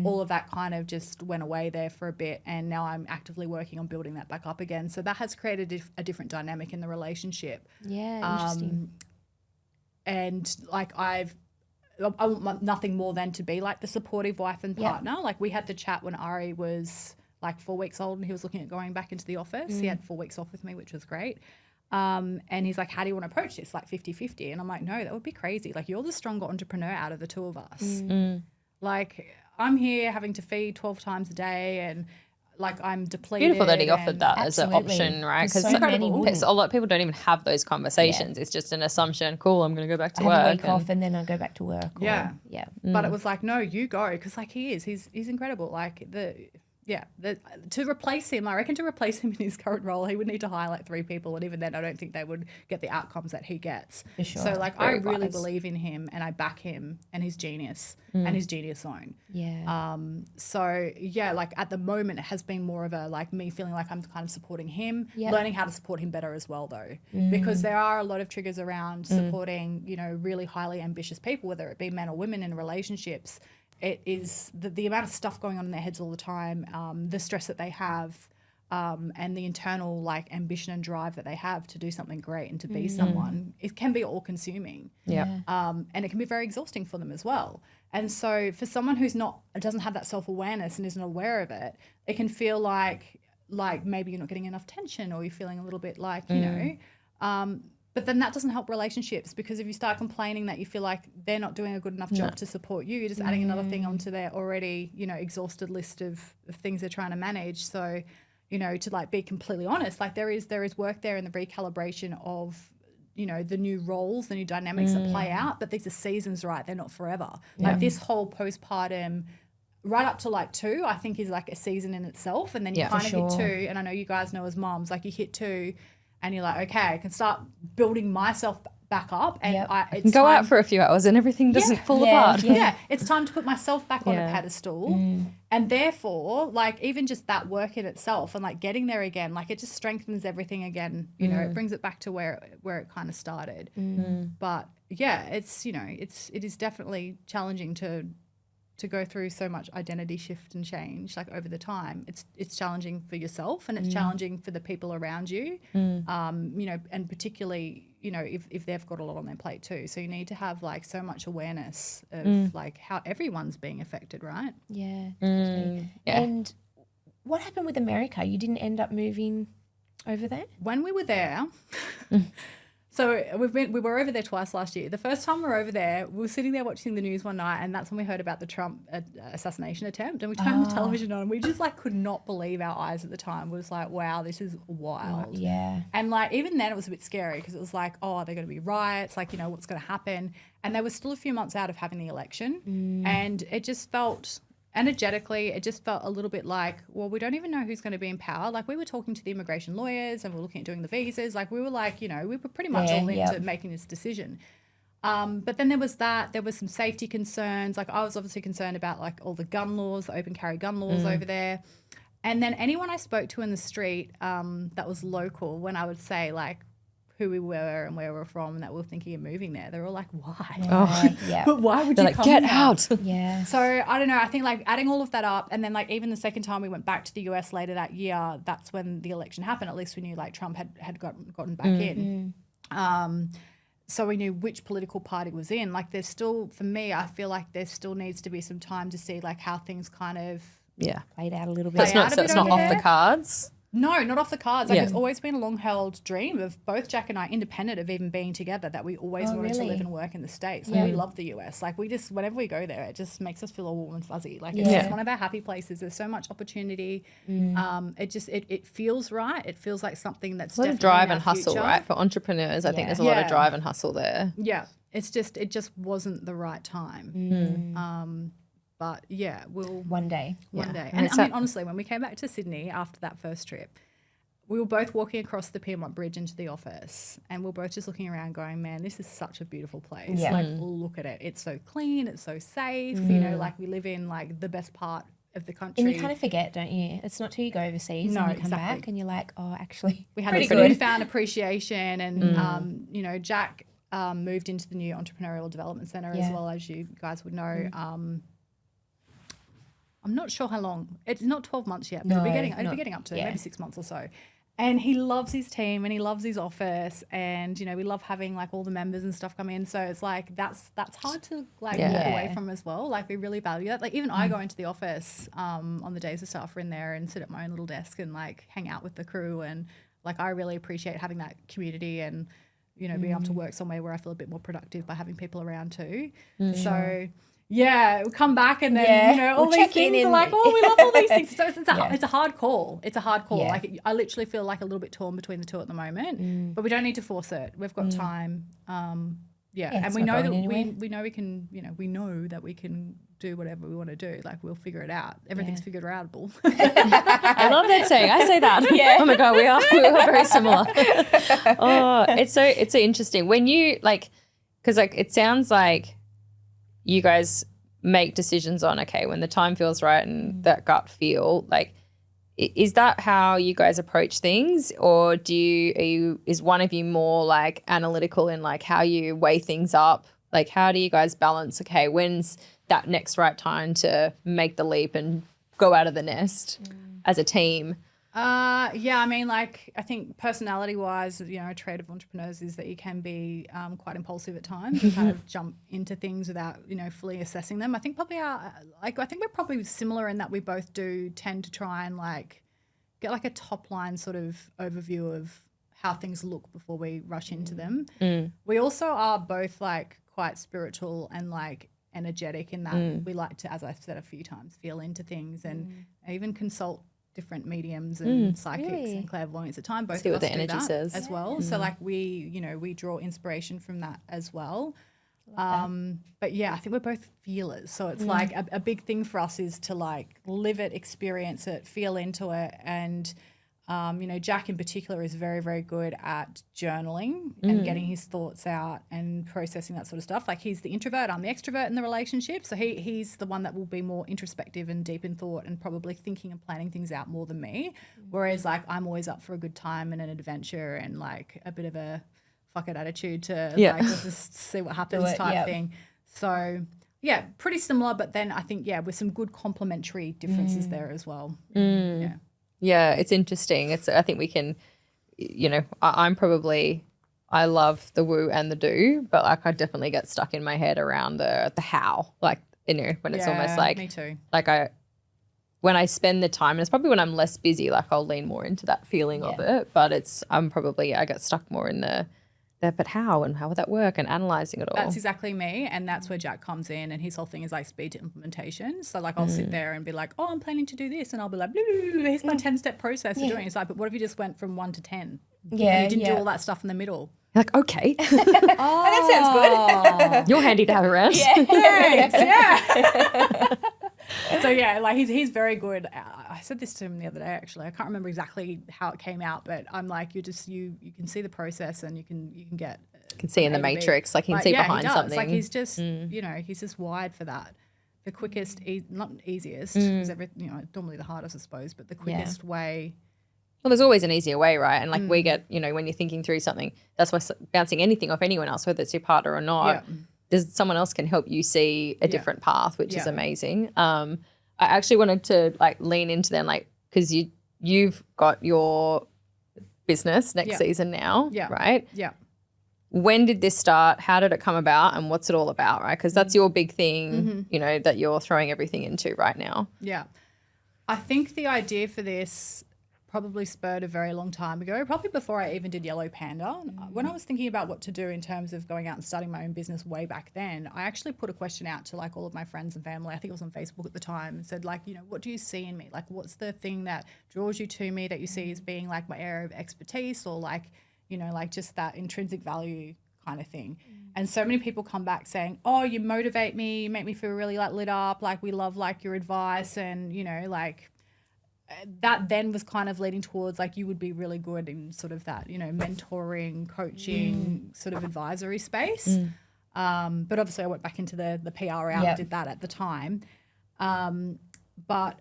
[SPEAKER 3] all of that kind of just went away there for a bit. And now I'm actively working on building that back up again. So that has created a different dynamic in the relationship.
[SPEAKER 2] Yeah, interesting.
[SPEAKER 3] And I want nothing more than to be the supportive wife and partner. We had the chat when Ari was 4 weeks old and he was looking at going back into the office. He had 4 weeks off with me, which was great. And he's like, how do you want to approach this? 50-50. And I'm like, no, that would be crazy. You're the stronger entrepreneur out of the two of us. I'm here having to feed 12 times a day and I'm depleted.
[SPEAKER 1] Beautiful that he offered that as an option, right? Because a lot of people don't even have those conversations. It's just an assumption. Cool, I'm going to go back to work.
[SPEAKER 2] I have a week off and then I go back to work.
[SPEAKER 3] But it was no, you go because he's incredible. To replace him, I reckon to replace him in his current role, he would need to hire 3 people, and even then, I don't think they would get the outcomes that he gets.
[SPEAKER 2] For sure.
[SPEAKER 3] So I really believe in him, and I back him and his genius and his genius zone.
[SPEAKER 2] Yeah.
[SPEAKER 3] At the moment, it has been more of a me feeling like I'm kind of supporting him, learning how to support him better as well, though, because there are a lot of triggers around supporting, really highly ambitious people, whether it be men or women in relationships. It is the amount of stuff going on in their heads all the time, the stress that they have, and the internal ambition and drive that they have to do something great and to be someone. It can be all-consuming, and it can be very exhausting for them as well. And so, for someone who's doesn't have that self-awareness and isn't aware of it, it can feel like maybe you're not getting enough attention, or you're feeling a little bit But then that doesn't help relationships, because if you start complaining that you feel like they're not doing a good enough job to support you, you're just adding another thing onto their already, exhausted list of things they're trying to manage. So, to be completely honest, there is work there in the recalibration of, the new roles, the new dynamics that play out, but these are seasons, right? They're not forever. This whole postpartum right up to 2, I think is a season in itself. And then you kind of hit 2, and I know you guys know as moms, you hit 2 and you're like, okay, I can start building myself back up and
[SPEAKER 2] Yep.
[SPEAKER 1] I can go out for a few hours and everything doesn't fall apart.
[SPEAKER 3] Yeah, it's time to put myself back on a pedestal. And therefore, like, even just that work in itself and like getting there again, like it just strengthens everything again. You know, it brings it back to where it kind of started. But yeah, it's, you know, it is definitely challenging to go through so much identity shift and change like over the time. It's challenging for yourself and it's challenging for the people around you. You know, and particularly, you know, if they've got a lot on their plate too. So you need to have like so much awareness of like how everyone's being affected, right?
[SPEAKER 2] Yeah. Totally.
[SPEAKER 1] Yeah.
[SPEAKER 2] And what happened with America? You didn't end up moving over there?
[SPEAKER 3] When we were there, so we were over there twice last year. The first time we were over there, we were sitting there watching the news one night, and that's when we heard about the Trump assassination attempt. And we turned the television on, and we just like could not believe our eyes at the time. We was like, "Wow, this is wild."
[SPEAKER 2] Yeah.
[SPEAKER 3] And like even then, it was a bit scary because it was like, "Oh, are there going to be riots? Like, you know, what's going to happen?" And they were still a few months out of having the election, and it just felt. Energetically, it just felt a little bit like, well, we don't even know who's going to be in power. Like we were talking to the immigration lawyers and we were looking at doing the visas. Like we were like, you know, we were pretty much all into making this decision. But then there was some safety concerns. Like I was obviously concerned about like all the gun laws, the open carry gun laws over there. And then anyone I spoke to in the street that was local, when I would say like who we were and where we were from and that we were thinking of moving there, they were all like, why? But why would you
[SPEAKER 1] like,
[SPEAKER 3] come
[SPEAKER 1] get
[SPEAKER 3] here?
[SPEAKER 1] out.
[SPEAKER 2] Yeah.
[SPEAKER 3] So I don't know. I think like adding all of that up, and then like even the second time we went back to the US later that year, that's when the election happened. At least we knew like Trump had gotten back in. So we knew which political party was in. Like there's still, for me, I feel like there still needs to be some time to see like how things kind of
[SPEAKER 2] Played out a little bit.
[SPEAKER 1] So it's not off the cards.
[SPEAKER 3] No, not off the cards. Like it's always been a long-held dream of both Jack and I, independent of even being together, that we always wanted to live and work in the States. Like we love the US. Like we just, whenever we go there, it just makes us feel all warm and fuzzy. Like it's just one of our happy places. There's so much opportunity. It feels right. It feels like something that's
[SPEAKER 1] A lot of
[SPEAKER 3] definitely
[SPEAKER 1] drive
[SPEAKER 3] in our
[SPEAKER 1] and hustle,
[SPEAKER 3] future.
[SPEAKER 1] right? For entrepreneurs, I think there's a lot of drive and hustle there.
[SPEAKER 3] Yeah. It just wasn't the right time. But yeah, we'll
[SPEAKER 2] One day.
[SPEAKER 3] one day. And I mean, honestly, when we came back to Sydney after that first trip, we were both walking across the Piedmont Bridge into the office and we were both just looking around going, man, this is such a beautiful place.
[SPEAKER 2] Yeah.
[SPEAKER 3] Like, look at it. It's so clean. It's so safe. You know, like we live in like the best part of the country.
[SPEAKER 2] And you kind of forget, don't you? It's not till you go overseas and you come back and you're like, oh, actually,
[SPEAKER 3] we had this newfound appreciation and, you know, Jack moved into the new Entrepreneurial Development Centre as well, as you guys would know. I'm not sure how long. It's not 12 months yet, but it'll be getting up to maybe 6 months or so. And he loves his team and he loves his office, and you know, we love having like all the members and stuff come in. So it's like that's hard to like walk away from as well. Like we really value that. Like even I go into the office on the days the staff are in there and sit at my own little desk and like hang out with the crew, and like I really appreciate having that community and, you know, being able to work somewhere where I feel a bit more productive by having people around too. So yeah, we'll come back and then, you know, all these things are like, oh, we love all these things. So it's a hard call. It's a hard call. Like I literally feel like a little bit torn between the two at the moment, but we don't need to force it. We've got time. And we know that we know we can, you know, we know that we can do whatever we want to do. Like we'll figure it out. Everything's figure outable.
[SPEAKER 1] I love that saying. I say that. Oh my God, we are very similar. It's so interesting when you like, because like it sounds like you guys make decisions on, okay, when the time feels right and that gut feel, like, is that how you guys approach things? Or is one of you more like analytical in like how you weigh things up? Like how do you guys balance, okay, when's that next right time to make the leap and go out of the nest as a team?
[SPEAKER 3] I mean, like, I think personality-wise, you know, a trait of entrepreneurs is that you can be quite impulsive at times and kind of jump into things without, you know, fully assessing them. I think probably I think we're probably similar in that we both do tend to try and like get like a top-line sort of overview of how things look before we rush into them. We also are both like quite spiritual and like energetic in that we like to, as I've said a few times, feel into things and even consult different mediums and psychics and clairvoyants at time. Both
[SPEAKER 1] see
[SPEAKER 3] of
[SPEAKER 1] what
[SPEAKER 3] us
[SPEAKER 1] the
[SPEAKER 3] do
[SPEAKER 1] energy
[SPEAKER 3] that
[SPEAKER 1] says
[SPEAKER 3] as well. So like we draw inspiration from that as well. But yeah, I think we're both feelers. So it's like a big thing for us is to like live it, experience it, feel into it, and Jack in particular is very, very good at journaling and getting his thoughts out and processing that sort of stuff. Like he's the introvert, I'm the extrovert in the relationship. So he's the one that will be more introspective and deep in thought and probably thinking and planning things out more than me. Whereas like I'm always up for a good time and an adventure and like a bit of a fuck it attitude to like let's just see what happens type thing. So yeah, pretty similar, but then I think, with some good complementary differences there as well.
[SPEAKER 1] Yeah, it's interesting. I think we can, I love the woo and the do, but like I definitely get stuck in my head around the how, like, when it's almost like,
[SPEAKER 3] me too.
[SPEAKER 1] Like when I spend the time, and it's probably when I'm less busy, like I'll lean more into that feeling of it, but I get stuck more in but how and how would that work and analysing it all.
[SPEAKER 3] That's exactly me, and that's where Jack comes in, and his whole thing is like speed to implementation. So like I'll sit there and be like, oh, I'm planning to do this, and I'll be like, here's my 10-step process for doing it. It's like, but what if you just went from 1 to 10?
[SPEAKER 2] Yeah,
[SPEAKER 3] and you didn't do all that stuff in the middle.
[SPEAKER 1] Like, okay.
[SPEAKER 2] that sounds good.
[SPEAKER 1] You're handy to have around.
[SPEAKER 3] Thanks, So like he's very good. I said this to him the other day, actually. I can't remember exactly how it came out, but I'm like, you can see the process and you can get.
[SPEAKER 1] You can see in the matrix, like you can see behind something.
[SPEAKER 3] Like he's just, he's just wired for that. The quickest, not easiest, because normally the hardest, I suppose, but the quickest way.
[SPEAKER 1] Well, there's always an easier way, right? And like we get, when you're thinking through something, that's why bouncing anything off anyone else, whether it's your partner or not, someone else can help you see a different path, which is amazing. I actually wanted to like lean into them, like, because you've got your business next season now, right?
[SPEAKER 3] Yeah.
[SPEAKER 1] When did this start? How did it come about? And what's it all about, right? Because that's your big thing, that you're throwing everything into right now.
[SPEAKER 3] Yeah. I think the idea for this probably spurred a very long time ago, probably before I even did Yellow Panda. When I was thinking about what to do in terms of going out and starting my own business way back then, I actually put a question out to like all of my friends and family. I think it was on Facebook at the time, and said like, what do you see in me? Like, what's the thing that draws you to me that you see as being like my area of expertise, or like, like just that intrinsic value kind of thing. And so many people come back saying, oh, you motivate me, you make me feel really like lit up, like we love like your advice, and like that then was kind of leading towards like you would be really good in sort of that, mentoring, coaching, sort of advisory space. But obviously I went back into the PR out and did that at the time. But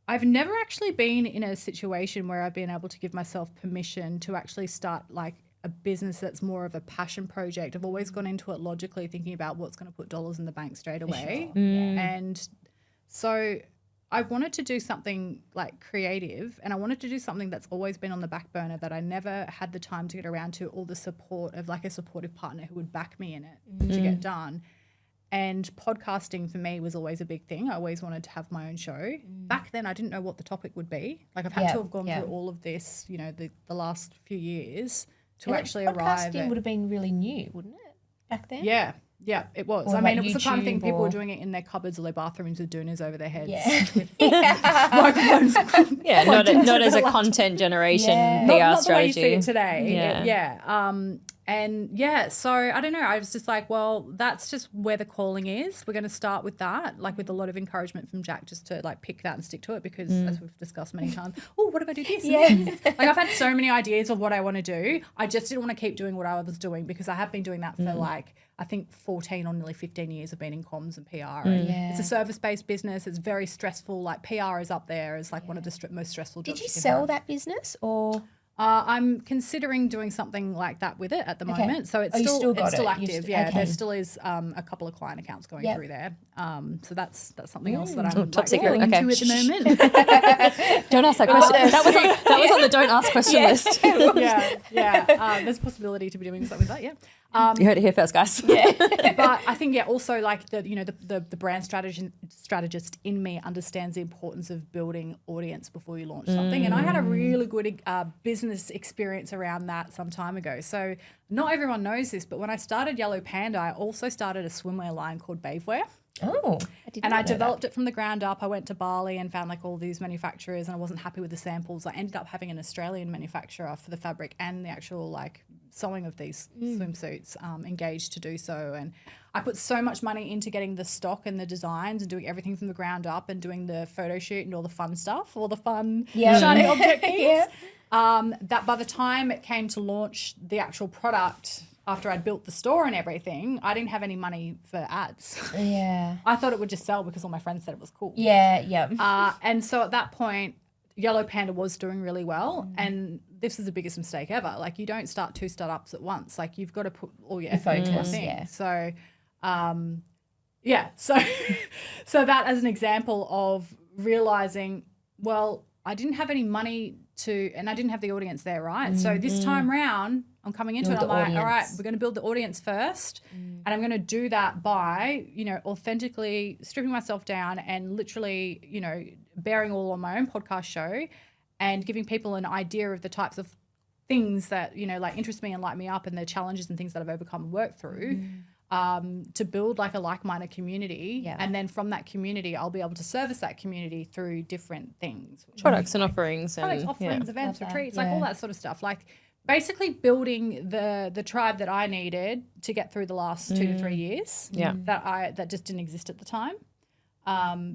[SPEAKER 3] I've never actually been in a situation where I've been able to give myself permission to actually start like a business that's more of a passion project. I've always gone into it logically thinking about what's going to put dollars in the bank straight away.
[SPEAKER 2] Sure.
[SPEAKER 3] And so I wanted to do something like creative, and I wanted to do something that's always been on the back burner that I never had the time to get around to, or the support of like a supportive partner who would back me in it to get done. And podcasting for me was always a big thing. I always wanted to have my own show. Back then I didn't know what the topic would be. Like I've had to have gone through all of this, the last few years to actually arrive.
[SPEAKER 2] Podcasting would have been really new, wouldn't it, back then?
[SPEAKER 3] Yeah, it was.
[SPEAKER 2] Or
[SPEAKER 3] I mean,
[SPEAKER 2] like
[SPEAKER 3] it was the kind of thing
[SPEAKER 2] YouTube
[SPEAKER 3] people
[SPEAKER 2] or-
[SPEAKER 3] were doing it in their cupboards or their bathrooms with doonas over their heads.
[SPEAKER 2] Yeah.
[SPEAKER 3] Microphones.
[SPEAKER 1] Yeah, not as a content generation PR
[SPEAKER 3] not
[SPEAKER 1] strategy.
[SPEAKER 3] the way you see it today.
[SPEAKER 1] Yeah.
[SPEAKER 3] So I don't know. I was just like, well, that's just where the calling is. We're going to start with that, like with a lot of encouragement from Jack, just to like pick that and stick to it, because as we've discussed many times, oh, what if I do this? Like I've had so many ideas of what I want to do. I just didn't want to keep doing what I was doing, because I have been doing that for like, I think 14 or nearly 15 years I've been in comms and PR. And it's a service-based business. It's very stressful. Like PR is up there as like one of the most stressful jobs.
[SPEAKER 2] Did you
[SPEAKER 3] can
[SPEAKER 2] sell
[SPEAKER 3] have.
[SPEAKER 2] that business or?
[SPEAKER 3] I'm considering doing something like that with it at the moment. So it's still active. There still is a couple of client accounts going through there. So that's something else that I'm
[SPEAKER 1] top secret.
[SPEAKER 3] into at the moment.
[SPEAKER 1] Don't ask that question. That was on the don't ask question list.
[SPEAKER 3] There's a possibility to be doing something like that.
[SPEAKER 1] You heard it here first, guys.
[SPEAKER 3] But I think also like the brand strategist in me understands the importance of building audience before you launch something. And I had a really good business experience around that some time ago. So not everyone knows this, but when I started Yellow Panda, I also started a swimwear line called Bavewear.
[SPEAKER 2] Oh,
[SPEAKER 3] I developed it from the ground up. I went to Bali and found like all these manufacturers, and I wasn't happy with the samples. I ended up having an Australian manufacturer for the fabric and the actual like sewing of these swimsuits engaged to do so. And I put so much money into getting the stock and the designs and doing everything from the ground up and doing the photo shoot and all the fun stuff, all the fun shiny object things. That by the time it came to launch the actual product, after I'd built the store and everything, I didn't have any money for ads.
[SPEAKER 2] Yeah.
[SPEAKER 3] I thought it would just sell because all my friends said it was cool.
[SPEAKER 2] Yeah.
[SPEAKER 3] And so at that point, Yellow Panda was doing really well. And this is the biggest mistake ever. Like, you don't start 2 startups at once. Like, you've got to put all your effort into one thing.
[SPEAKER 2] Yeah.
[SPEAKER 3] So, so that as an example of realizing, well, I didn't have any money and I didn't have the audience there, right? So this time round, I'm coming into it, I'm like, all right, we're going to build the audience first, and I'm going to do that by, authentically stripping myself down and literally, bearing all on my own podcast show and giving people an idea of the types of things that, like interest me and light me up and the challenges and things that I've overcome and worked through. To build like a like-minded community. And then from that community, I'll be able to service that community through different things.
[SPEAKER 1] Products and offerings.
[SPEAKER 3] Events, retreats, like all that sort of stuff. Like basically building the tribe that I needed to get through the last 2 to 3 years that just didn't exist at the time.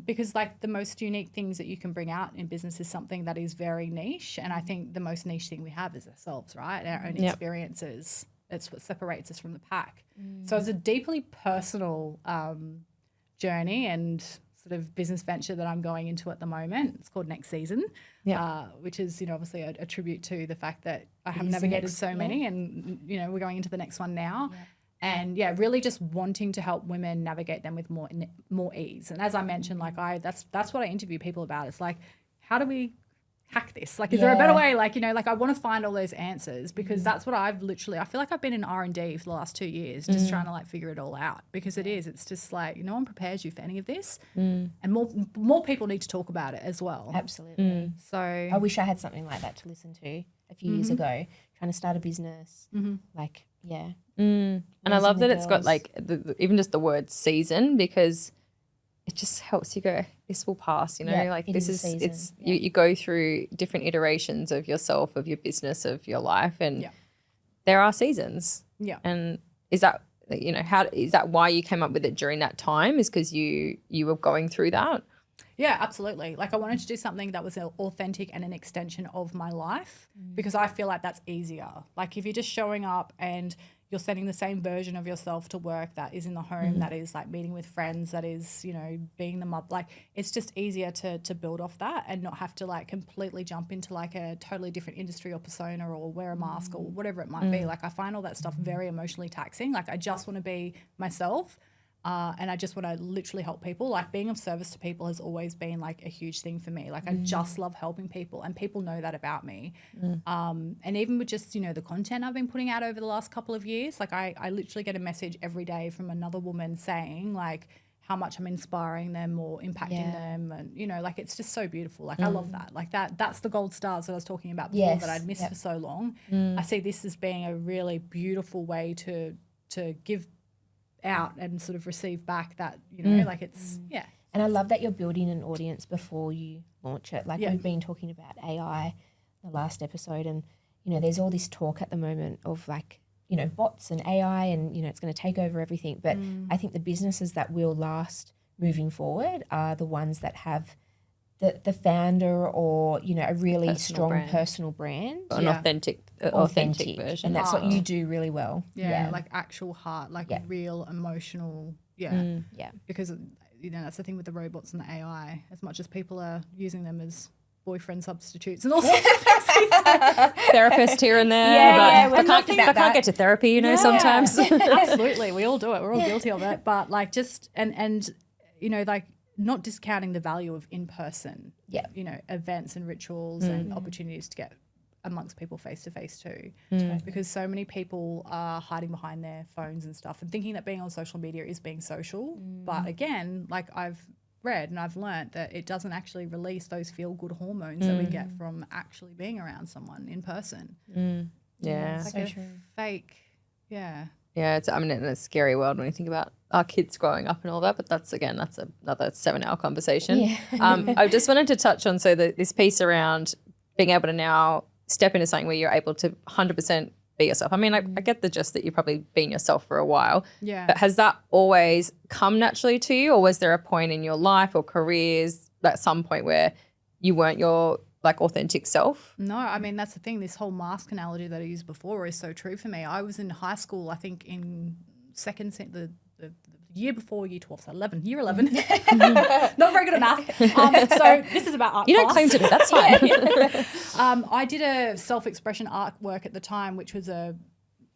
[SPEAKER 3] Because like the most unique things that you can bring out in business is something that is very niche. And I think the most niche thing we have is ourselves, right? Our own experiences. It's what separates us from the pack. So it's a deeply personal journey and sort of business venture that I'm going into at the moment. It's called Next Season, which is, obviously a tribute to the fact that I have navigated so many and, we're going into the next one now. And really just wanting to help women navigate them with more ease. And as I mentioned, like that's what I interview people about. It's like, how do we hack this? Like, is there a better way? Like, I want to find all those answers because that's what I feel like I've been in R&D for the last 2 years, just trying to like figure it all out because it's just like, no one prepares you for any of this. And more people need to talk about it as well.
[SPEAKER 2] Absolutely.
[SPEAKER 3] So
[SPEAKER 2] I wish I had something like that to listen to a few years ago, trying to start a business. Like,
[SPEAKER 1] And I love that it's got like even just the word season because it just helps you go, this will pass, like this is it's you go through different iterations of yourself, of your business, of your life, and there are seasons. And is that how is that why you came up with it during that time? Is because you were going through that?
[SPEAKER 3] Yeah, absolutely. Like I wanted to do something that was authentic and an extension of my life because I feel like that's easier. Like if you're just showing up and you're sending the same version of yourself to work that is in the home, that is like meeting with friends, that is, being the mother, like it's just easier to build off that and not have to like completely jump into like a totally different industry or persona or wear a mask or whatever it might be. Like I find all that stuff very emotionally taxing. Like I just want to be myself. And I just want to literally help people. Like being of service to people has always been like a huge thing for me. Like I just love helping people and people know that about me. And even with just, the content I've been putting out over the last couple of years, like I literally get a message every day from another woman saying like how much I'm inspiring them or impacting them. And, like it's just so beautiful. Like I love that. Like that's the gold stars that I was talking about before that I'd missed for so long. I see this as being a really beautiful way to give out and sort of receive back that, like it's,
[SPEAKER 2] And I love that you're building an audience before you launch it. Like we've been talking about AI the last episode and, there's all this talk at the moment of like, bots and AI and, it's going to take over everything. But I think the businesses that will last moving forward are the ones that have the founder or, a really strong personal brand.
[SPEAKER 1] An authentic version.
[SPEAKER 2] And that's what you do really well.
[SPEAKER 3] Like actual heart, like real emotional. Because, that's the thing with the robots and the AI. As much as people are using them as boyfriend substitutes and all sorts of things.
[SPEAKER 1] Therapist here and there.
[SPEAKER 2] But
[SPEAKER 1] I can't get to therapy, sometimes.
[SPEAKER 3] Absolutely. We all do it. We're all guilty of it. But like just, and like, not discounting the value of in-person, events and rituals and opportunities to get amongst people face-to-face too. Because so many people are hiding behind their phones and stuff and thinking that being on social media is being social. But again, like I've read and I've learnt that it doesn't actually release those feel-good hormones that we get from actually being around someone in person. It's like a fake,
[SPEAKER 1] Yeah, it's in a scary world when you think about our kids growing up and all that, but that's another 7-hour conversation. I just wanted to touch on this piece around being able to now step into something where you're able to 100% be yourself. I mean, I get the gist that you've probably been yourself for a while.
[SPEAKER 3] Yeah.
[SPEAKER 1] But has that always come naturally to you, or was there a point in your life or careers at some point where you weren't your like authentic self?
[SPEAKER 3] No, I mean, that's the thing. This whole mask analogy that I used before is so true for me. I was in high school, I think in the year before year 12, so year 11. Not very good at math. So this is about art
[SPEAKER 1] You
[SPEAKER 3] class.
[SPEAKER 1] don't claim to be, that's fine.
[SPEAKER 3] I did a self-expression artwork at the time, which was a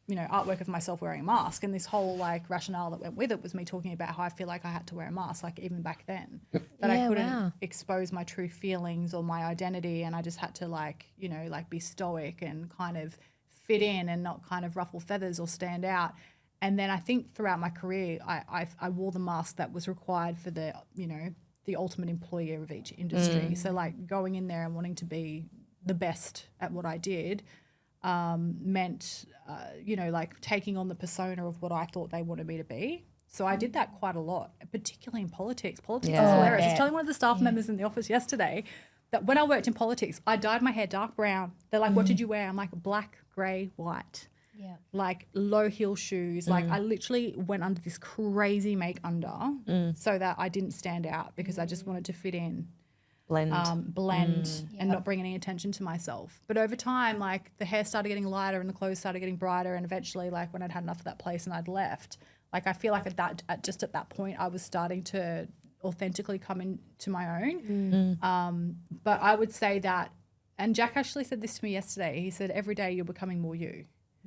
[SPEAKER 3] artwork of myself wearing a mask, and this whole like rationale that went with it was me talking about how I feel like I had to wear a mask, like even back then, that I couldn't expose my true feelings or my identity, and I just had to like be stoic and kind of fit in and not kind of ruffle feathers or stand out. And then I think throughout my career, I wore the mask that was required for the ultimate employer of each industry. So like going in there and wanting to be the best at what I did meant, like taking on the persona of what I thought they wanted me to be. So I did that quite a lot, particularly in politics. Politics is hilarious. I was telling one of the staff members in the office yesterday that when I worked in politics, I dyed my hair dark brown. They're like, what did you wear? I'm like, black, grey, white.
[SPEAKER 2] Yeah.
[SPEAKER 3] Like low heel shoes. Like I literally went under this crazy make under so that I didn't stand out because I just wanted to fit in. Blend and not bring any attention to myself. But over time, like the hair started getting lighter and the clothes started getting brighter, and eventually like when I'd had enough of that place and I'd left, like I feel like at that point I was starting to authentically come into my own. But I would say that, and Jack actually said this to me yesterday, he said every day you're becoming more you.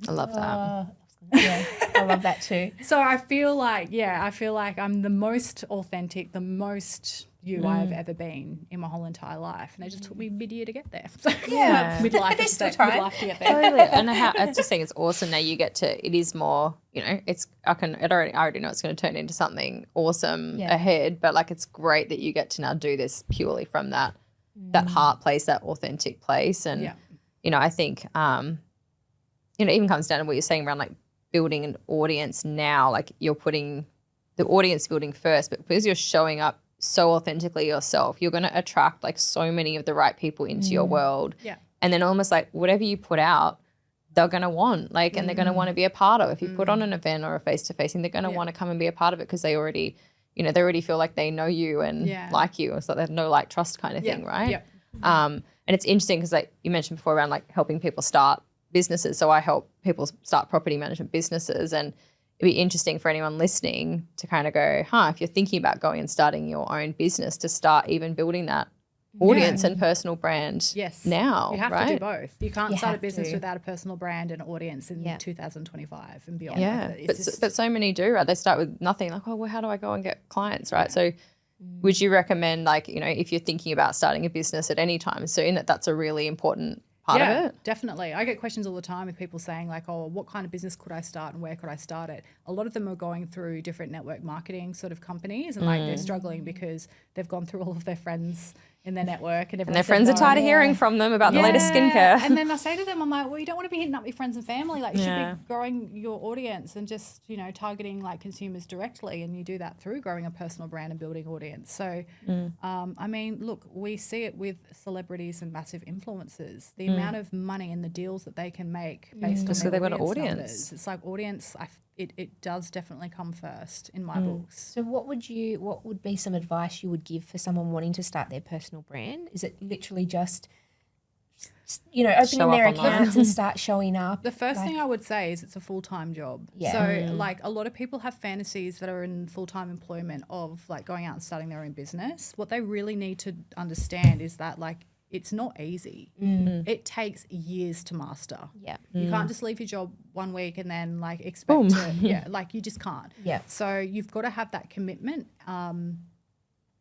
[SPEAKER 1] I love that.
[SPEAKER 2] Yeah, I love that too.
[SPEAKER 3] So I feel like I'm the most authentic, the most you I've ever been in my whole entire life, and it just took me mid-year to get there. So midlife to get there.
[SPEAKER 1] Totally. And I just think it's awesome now you get to. It is more, I already know it's going to turn into something awesome ahead, but like it's great that you get to now do this purely from that heart place, that authentic place, and I think it even comes down to what you're saying around like building an audience now, like you're putting the audience building first, but because you're showing up so authentically yourself, you're going to attract like so many of the right people into your world. Yeah. And then almost like whatever you put out, they're going to want like, and they're going to want to be a part of. If you put on an event or a face-to-face thing, they're going to want to come and be a part of it because they already, they already feel like they know you and like you. It's like there's no like trust kind of thing, right? Yeah. And it's interesting because like you mentioned before around like helping people start businesses. So I help people start property management businesses, and it'd be interesting for anyone listening to kind of go, if you're thinking about going and starting your own business, to start even building that audience and personal brand now.
[SPEAKER 3] You have to do both. You can't start a business without a personal brand and audience in 2025 and beyond.
[SPEAKER 1] Yeah, but so many do, right? They start with nothing, like, well, how do I go and get clients, right? So would you recommend, like, if you're thinking about starting a business at any time soon, that's a really important part of it?
[SPEAKER 3] Definitely. I get questions all the time with people saying like, oh, what kind of business could I start and where could I start it? A lot of them are going through different network marketing sort of companies, and like they're struggling because they've gone through all of their friends in their network and
[SPEAKER 1] their friends are tired of hearing from them about the latest skincare.
[SPEAKER 3] And then I say to them, I'm like, well, you don't want to be hitting up your friends and family. Like you should be growing your audience and just, targeting like consumers directly. And you do that through growing a personal brand and building audience. So, I mean, look, we see it with celebrities and massive influencers, the amount of money and the deals that they can make based on their audience numbers. It's like audience, it does definitely come first in my books.
[SPEAKER 2] So what would be some advice you would give for someone wanting to start their personal brand? Is it literally just, opening their accounts and start showing up?
[SPEAKER 3] The first thing I would say is it's a full-time job. Yeah. So like a lot of people have fantasies that are in full-time employment of like going out and starting their own business. What they really need to understand is that like it's not easy. It takes years to master. Yeah. You can't just leave your job 1 week and then like expect to, like you just can't. Yeah. So you've got to have that commitment,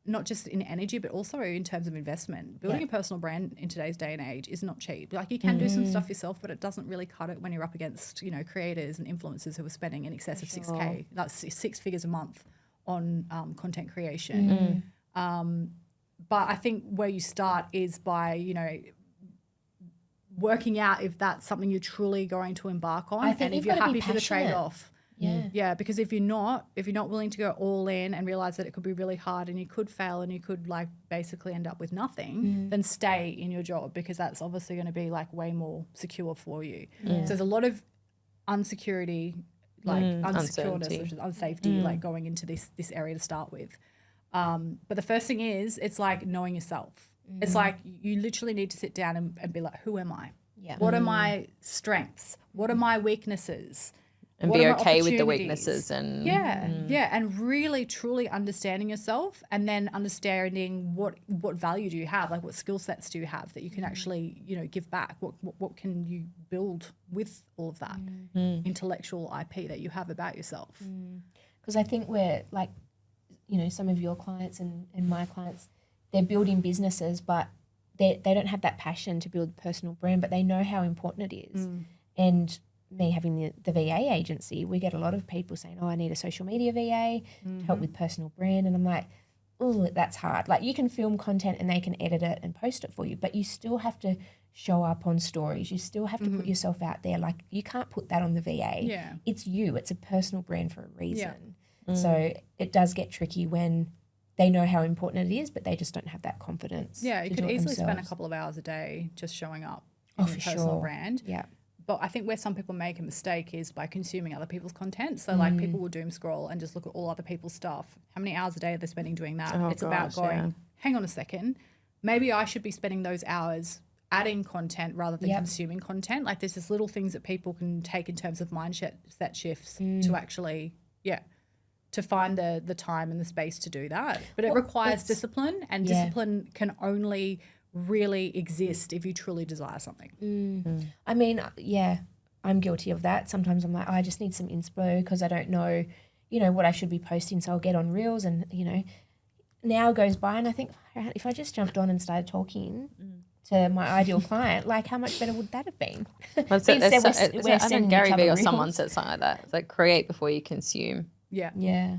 [SPEAKER 3] not just in energy, but also in terms of investment. Building a personal brand in today's day and age is not cheap. Like you can do some stuff yourself, but it doesn't really cut it when you're up against, creators and influencers who are spending in excess of $6K, that's 6 figures a month on content creation. But I think where you start is by, working out if that's something you're truly going to embark on, and if you're happy for the trade-off. Yeah, because if you're not willing to go all in and realize that it could be really hard and you could fail and you could like basically end up with nothing, then stay in your job, because that's obviously going to be like way more secure for you. So there's a lot of unsecurity, like unsecureness, which is unsafety, like going into this area to start with. But the first thing is, it's like knowing yourself. It's like you literally need to sit down and be like, who am I?
[SPEAKER 2] Yeah.
[SPEAKER 3] What are my strengths? What are my weaknesses?
[SPEAKER 1] And
[SPEAKER 3] What
[SPEAKER 1] be
[SPEAKER 3] are my
[SPEAKER 1] okay with the
[SPEAKER 3] opportunities?
[SPEAKER 1] weaknesses and
[SPEAKER 3] And really truly understanding yourself, and then understanding what value do you have, like what skill sets do you have that you can actually, you know, give back. What can you build with all of that intellectual IP that you have about yourself?
[SPEAKER 2] Because I think we're like, you know, some of your clients and my clients, they're building businesses, but they don't have that passion to build a personal brand, but they know how important it is. And me having the VA agency, we get a lot of people saying, oh, I need a social media VA to help with personal brand. And I'm like, oh, that's hard. Like, you can film content and they can edit it and post it for you, but you still have to show up on stories. You still have to put yourself out there. Like, you can't put that on the VA.
[SPEAKER 3] Yeah.
[SPEAKER 2] It's you. It's a personal brand for a reason. Yeah. So it does get tricky when they know how important it is, but they just don't have that confidence.
[SPEAKER 3] Yeah, you
[SPEAKER 2] to
[SPEAKER 3] could
[SPEAKER 2] do it
[SPEAKER 3] easily spend a
[SPEAKER 2] themselves.
[SPEAKER 3] couple of hours a day just showing up in your
[SPEAKER 2] for
[SPEAKER 3] personal
[SPEAKER 2] sure.
[SPEAKER 3] brand.
[SPEAKER 2] Yeah.
[SPEAKER 3] But I think where some people make a mistake is by consuming other people's content. So like people will doom scroll and just look at all other people's stuff. How many hours a day are they spending doing that?
[SPEAKER 1] Oh,
[SPEAKER 3] It's about
[SPEAKER 1] gosh,
[SPEAKER 3] going,
[SPEAKER 1] yeah.
[SPEAKER 3] hang on a second, maybe I should be spending those hours adding content rather than consuming content. Like, there's just little things that people can take in terms of mindset shifts to actually, to find the time and the space to do that. But it requires discipline, and discipline can only really exist if you truly desire something.
[SPEAKER 2] I mean, I'm guilty of that. Sometimes I'm like, I just need some inspo because I don't know, you know, what I should be posting. So I'll get on Reels, and, you know, now goes by and I think, if I just jumped on and started talking to my ideal client, like, how much better would that have been?
[SPEAKER 1] I think Gary Vee or someone said something like that. It's like, create before you consume.
[SPEAKER 3] Yeah.
[SPEAKER 2] Yeah.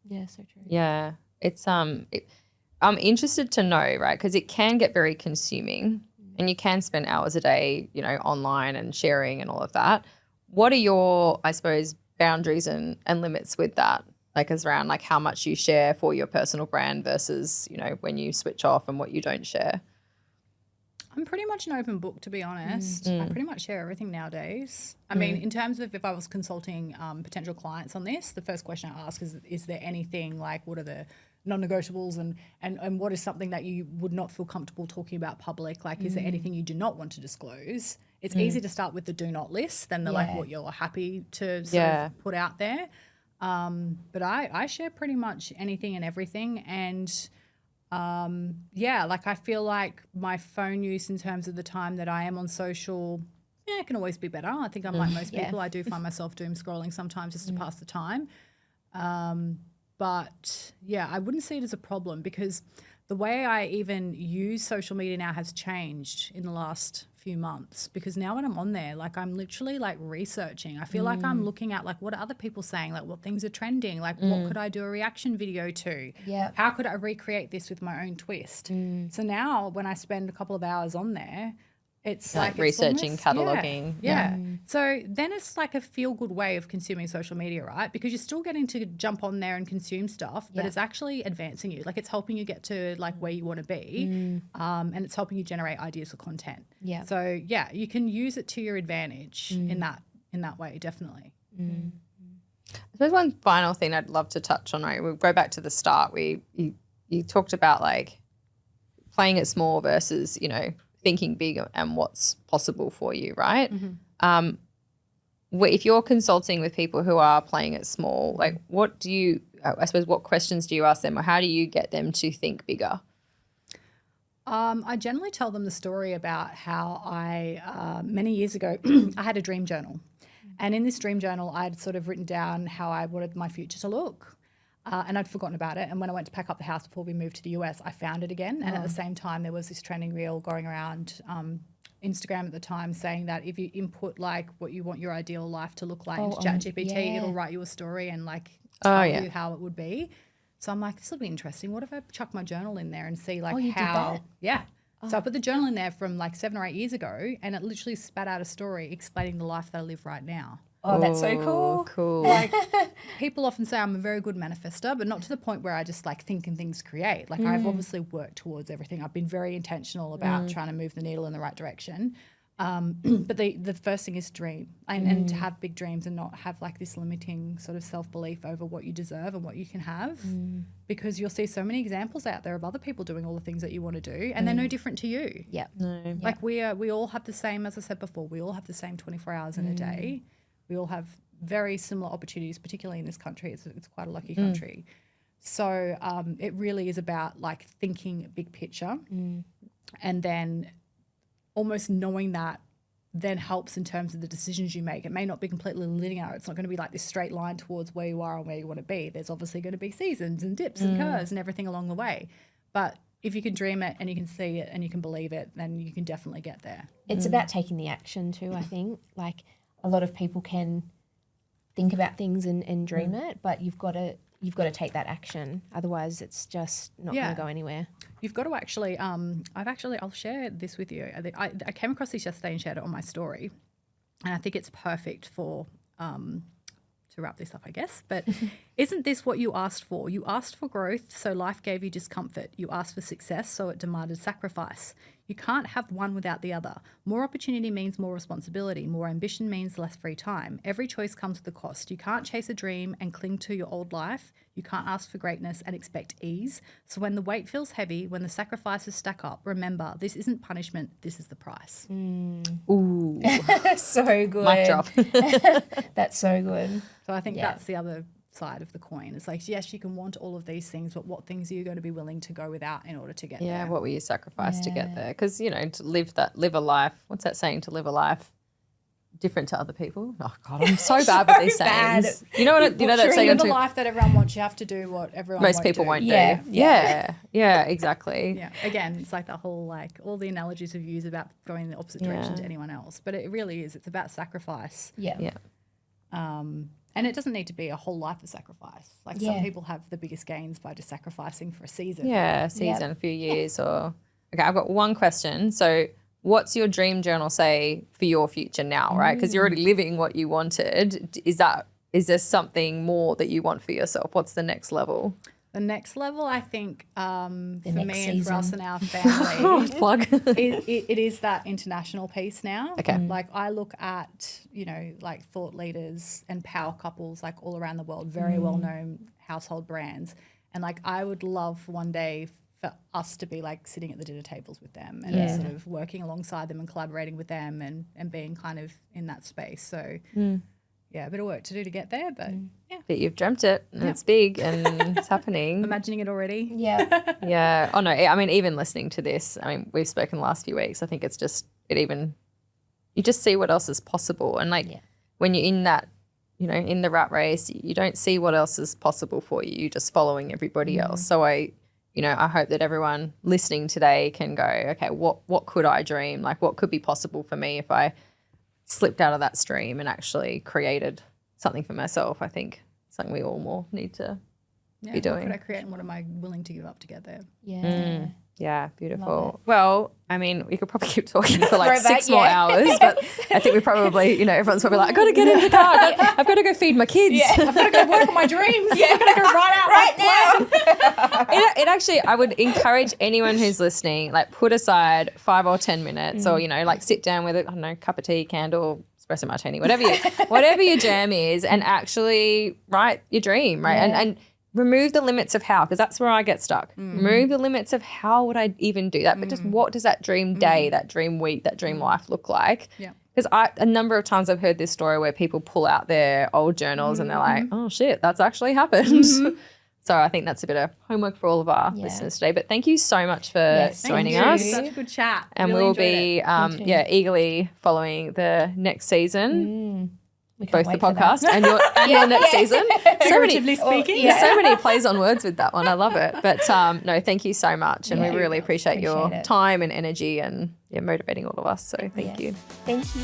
[SPEAKER 2] Yeah, so true.
[SPEAKER 1] Yeah. It's I'm interested to know, right, because it can get very consuming and you can spend hours a day, you know, online and sharing and all of that. What are your, I suppose, boundaries and limits with that? Like, as around like how much you share for your personal brand versus, you know, when you switch off and what you don't share?
[SPEAKER 3] I'm pretty much an open book, to be honest. I pretty much share everything nowadays. I mean, in terms of if I was consulting potential clients on this, the first question I ask is there anything, like, what are the non-negotiables and what is something that you would not feel comfortable talking about public? Like, is there anything you do not want to disclose? It's easy to start with the do not list than the like what you're happy to sort of put out there. But I share pretty much anything and everything. And like, I feel like my phone use in terms of the time that I am on social, it can always be better. I think I'm like most people. I do find myself doom scrolling sometimes just to pass the time. But yeah, I wouldn't see it as a problem because the way I even use social media now has changed in the last few months, because now when I'm on there, like, I'm literally like researching. I feel like I'm looking at like, what are other people saying? Like, what things are trending? Like, what could I do a reaction video to?
[SPEAKER 2] Yeah.
[SPEAKER 3] How could I recreate this with my own twist? So now when I spend a couple of hours on there, it's like
[SPEAKER 1] researching,
[SPEAKER 3] it's
[SPEAKER 1] cataloging.
[SPEAKER 3] Yeah. So then it's like a feel-good way of consuming social media, right? Because you're still getting to jump on there and consume stuff, but it's actually advancing you. Like, it's helping you get to like where you want to be, and it's helping you generate ideas for content.
[SPEAKER 2] Yeah.
[SPEAKER 3] So yeah, you can use it to your advantage in that way, definitely.
[SPEAKER 1] I suppose one final thing I'd love to touch on, right? We'll go back to the start. You talked about like playing it small versus, you know, thinking big and what's possible for you, right? If you're consulting with people who are playing it small, like, what questions do you ask them, or how do you get them to think bigger?
[SPEAKER 3] I generally tell them the story about how I, many years ago, I had a dream journal. And in this dream journal, I'd sort of written down how I wanted my future to look. And I'd forgotten about it. And when I went to pack up the house before we moved to the US, I found it again. And at the same time, there was this trending reel going around Instagram at the time saying that if you input like what you want your ideal life to look like into ChatGPT, it'll write you a story and like tell you how it would be. So I'm like, this will be interesting. What if I chuck my journal in there and see like how? Yeah. So I put the journal in there from like 7 or 8 years ago, and it literally spat out a story explaining the life that I live right now.
[SPEAKER 2] Oh, that's so cool.
[SPEAKER 1] Cool.
[SPEAKER 3] Like, people often say I'm a very good manifester, but not to the point where I just like think and things create. Like, I've obviously worked towards everything. I've been very intentional about trying to move the needle in the right direction. But the first thing is dream and to have big dreams and not have like this limiting sort of self-belief over what you deserve and what you can have, because you'll see so many examples out there of other people doing all the things that you want to do and they're no different to you.
[SPEAKER 2] Yeah.
[SPEAKER 1] No.
[SPEAKER 3] Like we all have the same, as I said before, we all have the same 24 hours in a day. We all have very similar opportunities, particularly in this country. It's quite a lucky country. So it really is about like thinking big picture and then almost knowing that then helps in terms of the decisions you make. It may not be completely linear. It's not going to be like this straight line towards where you are and where you want to be. There's obviously going to be seasons and dips and curves and everything along the way. But if you can dream it and you can see it and you can believe it, then you can definitely get there.
[SPEAKER 2] It's about taking the action too, I think. Like a lot of people can think about things and dream it, but you've got to take that action. Otherwise, it's just not going to go anywhere.
[SPEAKER 3] You've got to actually, I'll share this with you. I came across this yesterday and shared it on my story. And I think it's perfect for, to wrap this up, I guess. But isn't this what you asked for? You asked for growth, so life gave you discomfort. You asked for success, so it demanded sacrifice. You can't have one without the other. More opportunity means more responsibility. More ambition means less free time. Every choice comes with a cost. You can't chase a dream and cling to your old life. You can't ask for greatness and expect ease. So when the weight feels heavy, when the sacrifices stack up, remember, this isn't punishment, this is the price.
[SPEAKER 1] Ooh.
[SPEAKER 2] So good.
[SPEAKER 1] Mic drop.
[SPEAKER 2] That's so good.
[SPEAKER 3] So I think that's the other side of the coin. It's like, yes, you can want all of these things, but what things are you going to be willing to go without in order to get there?
[SPEAKER 1] Yeah, what will you sacrifice to get there? Because, to live a life, what's that saying? To live a life different to other people. Oh God, I'm so bad with these sayings. You know what? That saying.
[SPEAKER 3] Live a life that everyone wants. You have to do what everyone
[SPEAKER 1] most people won't do. Yeah, exactly.
[SPEAKER 3] Yeah. Again, it's like the whole like all the analogies we've used about going in the opposite direction to anyone else, but it really is. It's about sacrifice.
[SPEAKER 2] Yeah.
[SPEAKER 3] And it doesn't need to be a whole life of sacrifice. Like some people have the biggest gains by just sacrificing for a season.
[SPEAKER 1] Yeah, a few years or. Okay, I've got one question. So, what's your dream journal say for your future now, right? Because you're already living what you wanted. Is there something more that you want for yourself? What's the next level?
[SPEAKER 3] The next level, I think, for me and for us and our family,
[SPEAKER 1] plug.
[SPEAKER 3] it is that international piece now.
[SPEAKER 1] Okay.
[SPEAKER 3] Like I look at, like thought leaders and power couples like all around the world, very well-known household brands. And like I would love one day for us to be like sitting at the dinner tables with them and sort of working alongside them and collaborating with them and being kind of in that space. So a bit of work to do to get there, but
[SPEAKER 1] But you've dreamt it and it's big and it's happening.
[SPEAKER 3] Imagining it already.
[SPEAKER 2] Yeah.
[SPEAKER 1] Yeah. Oh no, I mean, even listening to this, we've spoken the last few weeks. I think it's just, you just see what else is possible. And when you're in that, in the rat race, you don't see what else is possible for you. You're just following everybody else. So I hope that everyone listening today can go, okay, what could I dream? Like what could be possible for me if I slipped out of that stream and actually created something for myself? I think something we all more need to be doing.
[SPEAKER 3] What could I create and what am I willing to give up to get there?
[SPEAKER 2] Yeah.
[SPEAKER 1] Yeah, beautiful. Well, we could probably keep talking for like 6 more hours, but I think we probably, everyone's probably like, I've got to get in the car. I've got to go feed my kids.
[SPEAKER 3] Yeah. I've got to go work on my dreams. I've got to go right now.
[SPEAKER 1] It actually, I would encourage anyone who's listening, like put aside 5 or 10 minutes or, like sit down with a cup of tea, candle, espresso martini, whatever your jam is, and actually write your dream, right?
[SPEAKER 2] Yeah.
[SPEAKER 1] And remove the limits of how, because that's where I get stuck. Remove the limits of how would I even do that, but just what does that dream day, that dream week, that dream life look like?
[SPEAKER 3] Yeah.
[SPEAKER 1] Because a number of times I've heard this story where people pull out their old journals and they're like, oh shit, that's actually happened. So I think that's a bit of homework for all of our listeners today. But thank you so much for joining us.
[SPEAKER 3] Such a good chat.
[SPEAKER 1] And
[SPEAKER 3] really
[SPEAKER 1] we'll be eagerly following the next season. Both the podcast and your next season.
[SPEAKER 3] Figuratively speaking.
[SPEAKER 1] So many plays on words with that one. I love it. But no, thank you so much. And we really appreciate your time and energy and motivating all of us. So thank you.
[SPEAKER 2] Thank you.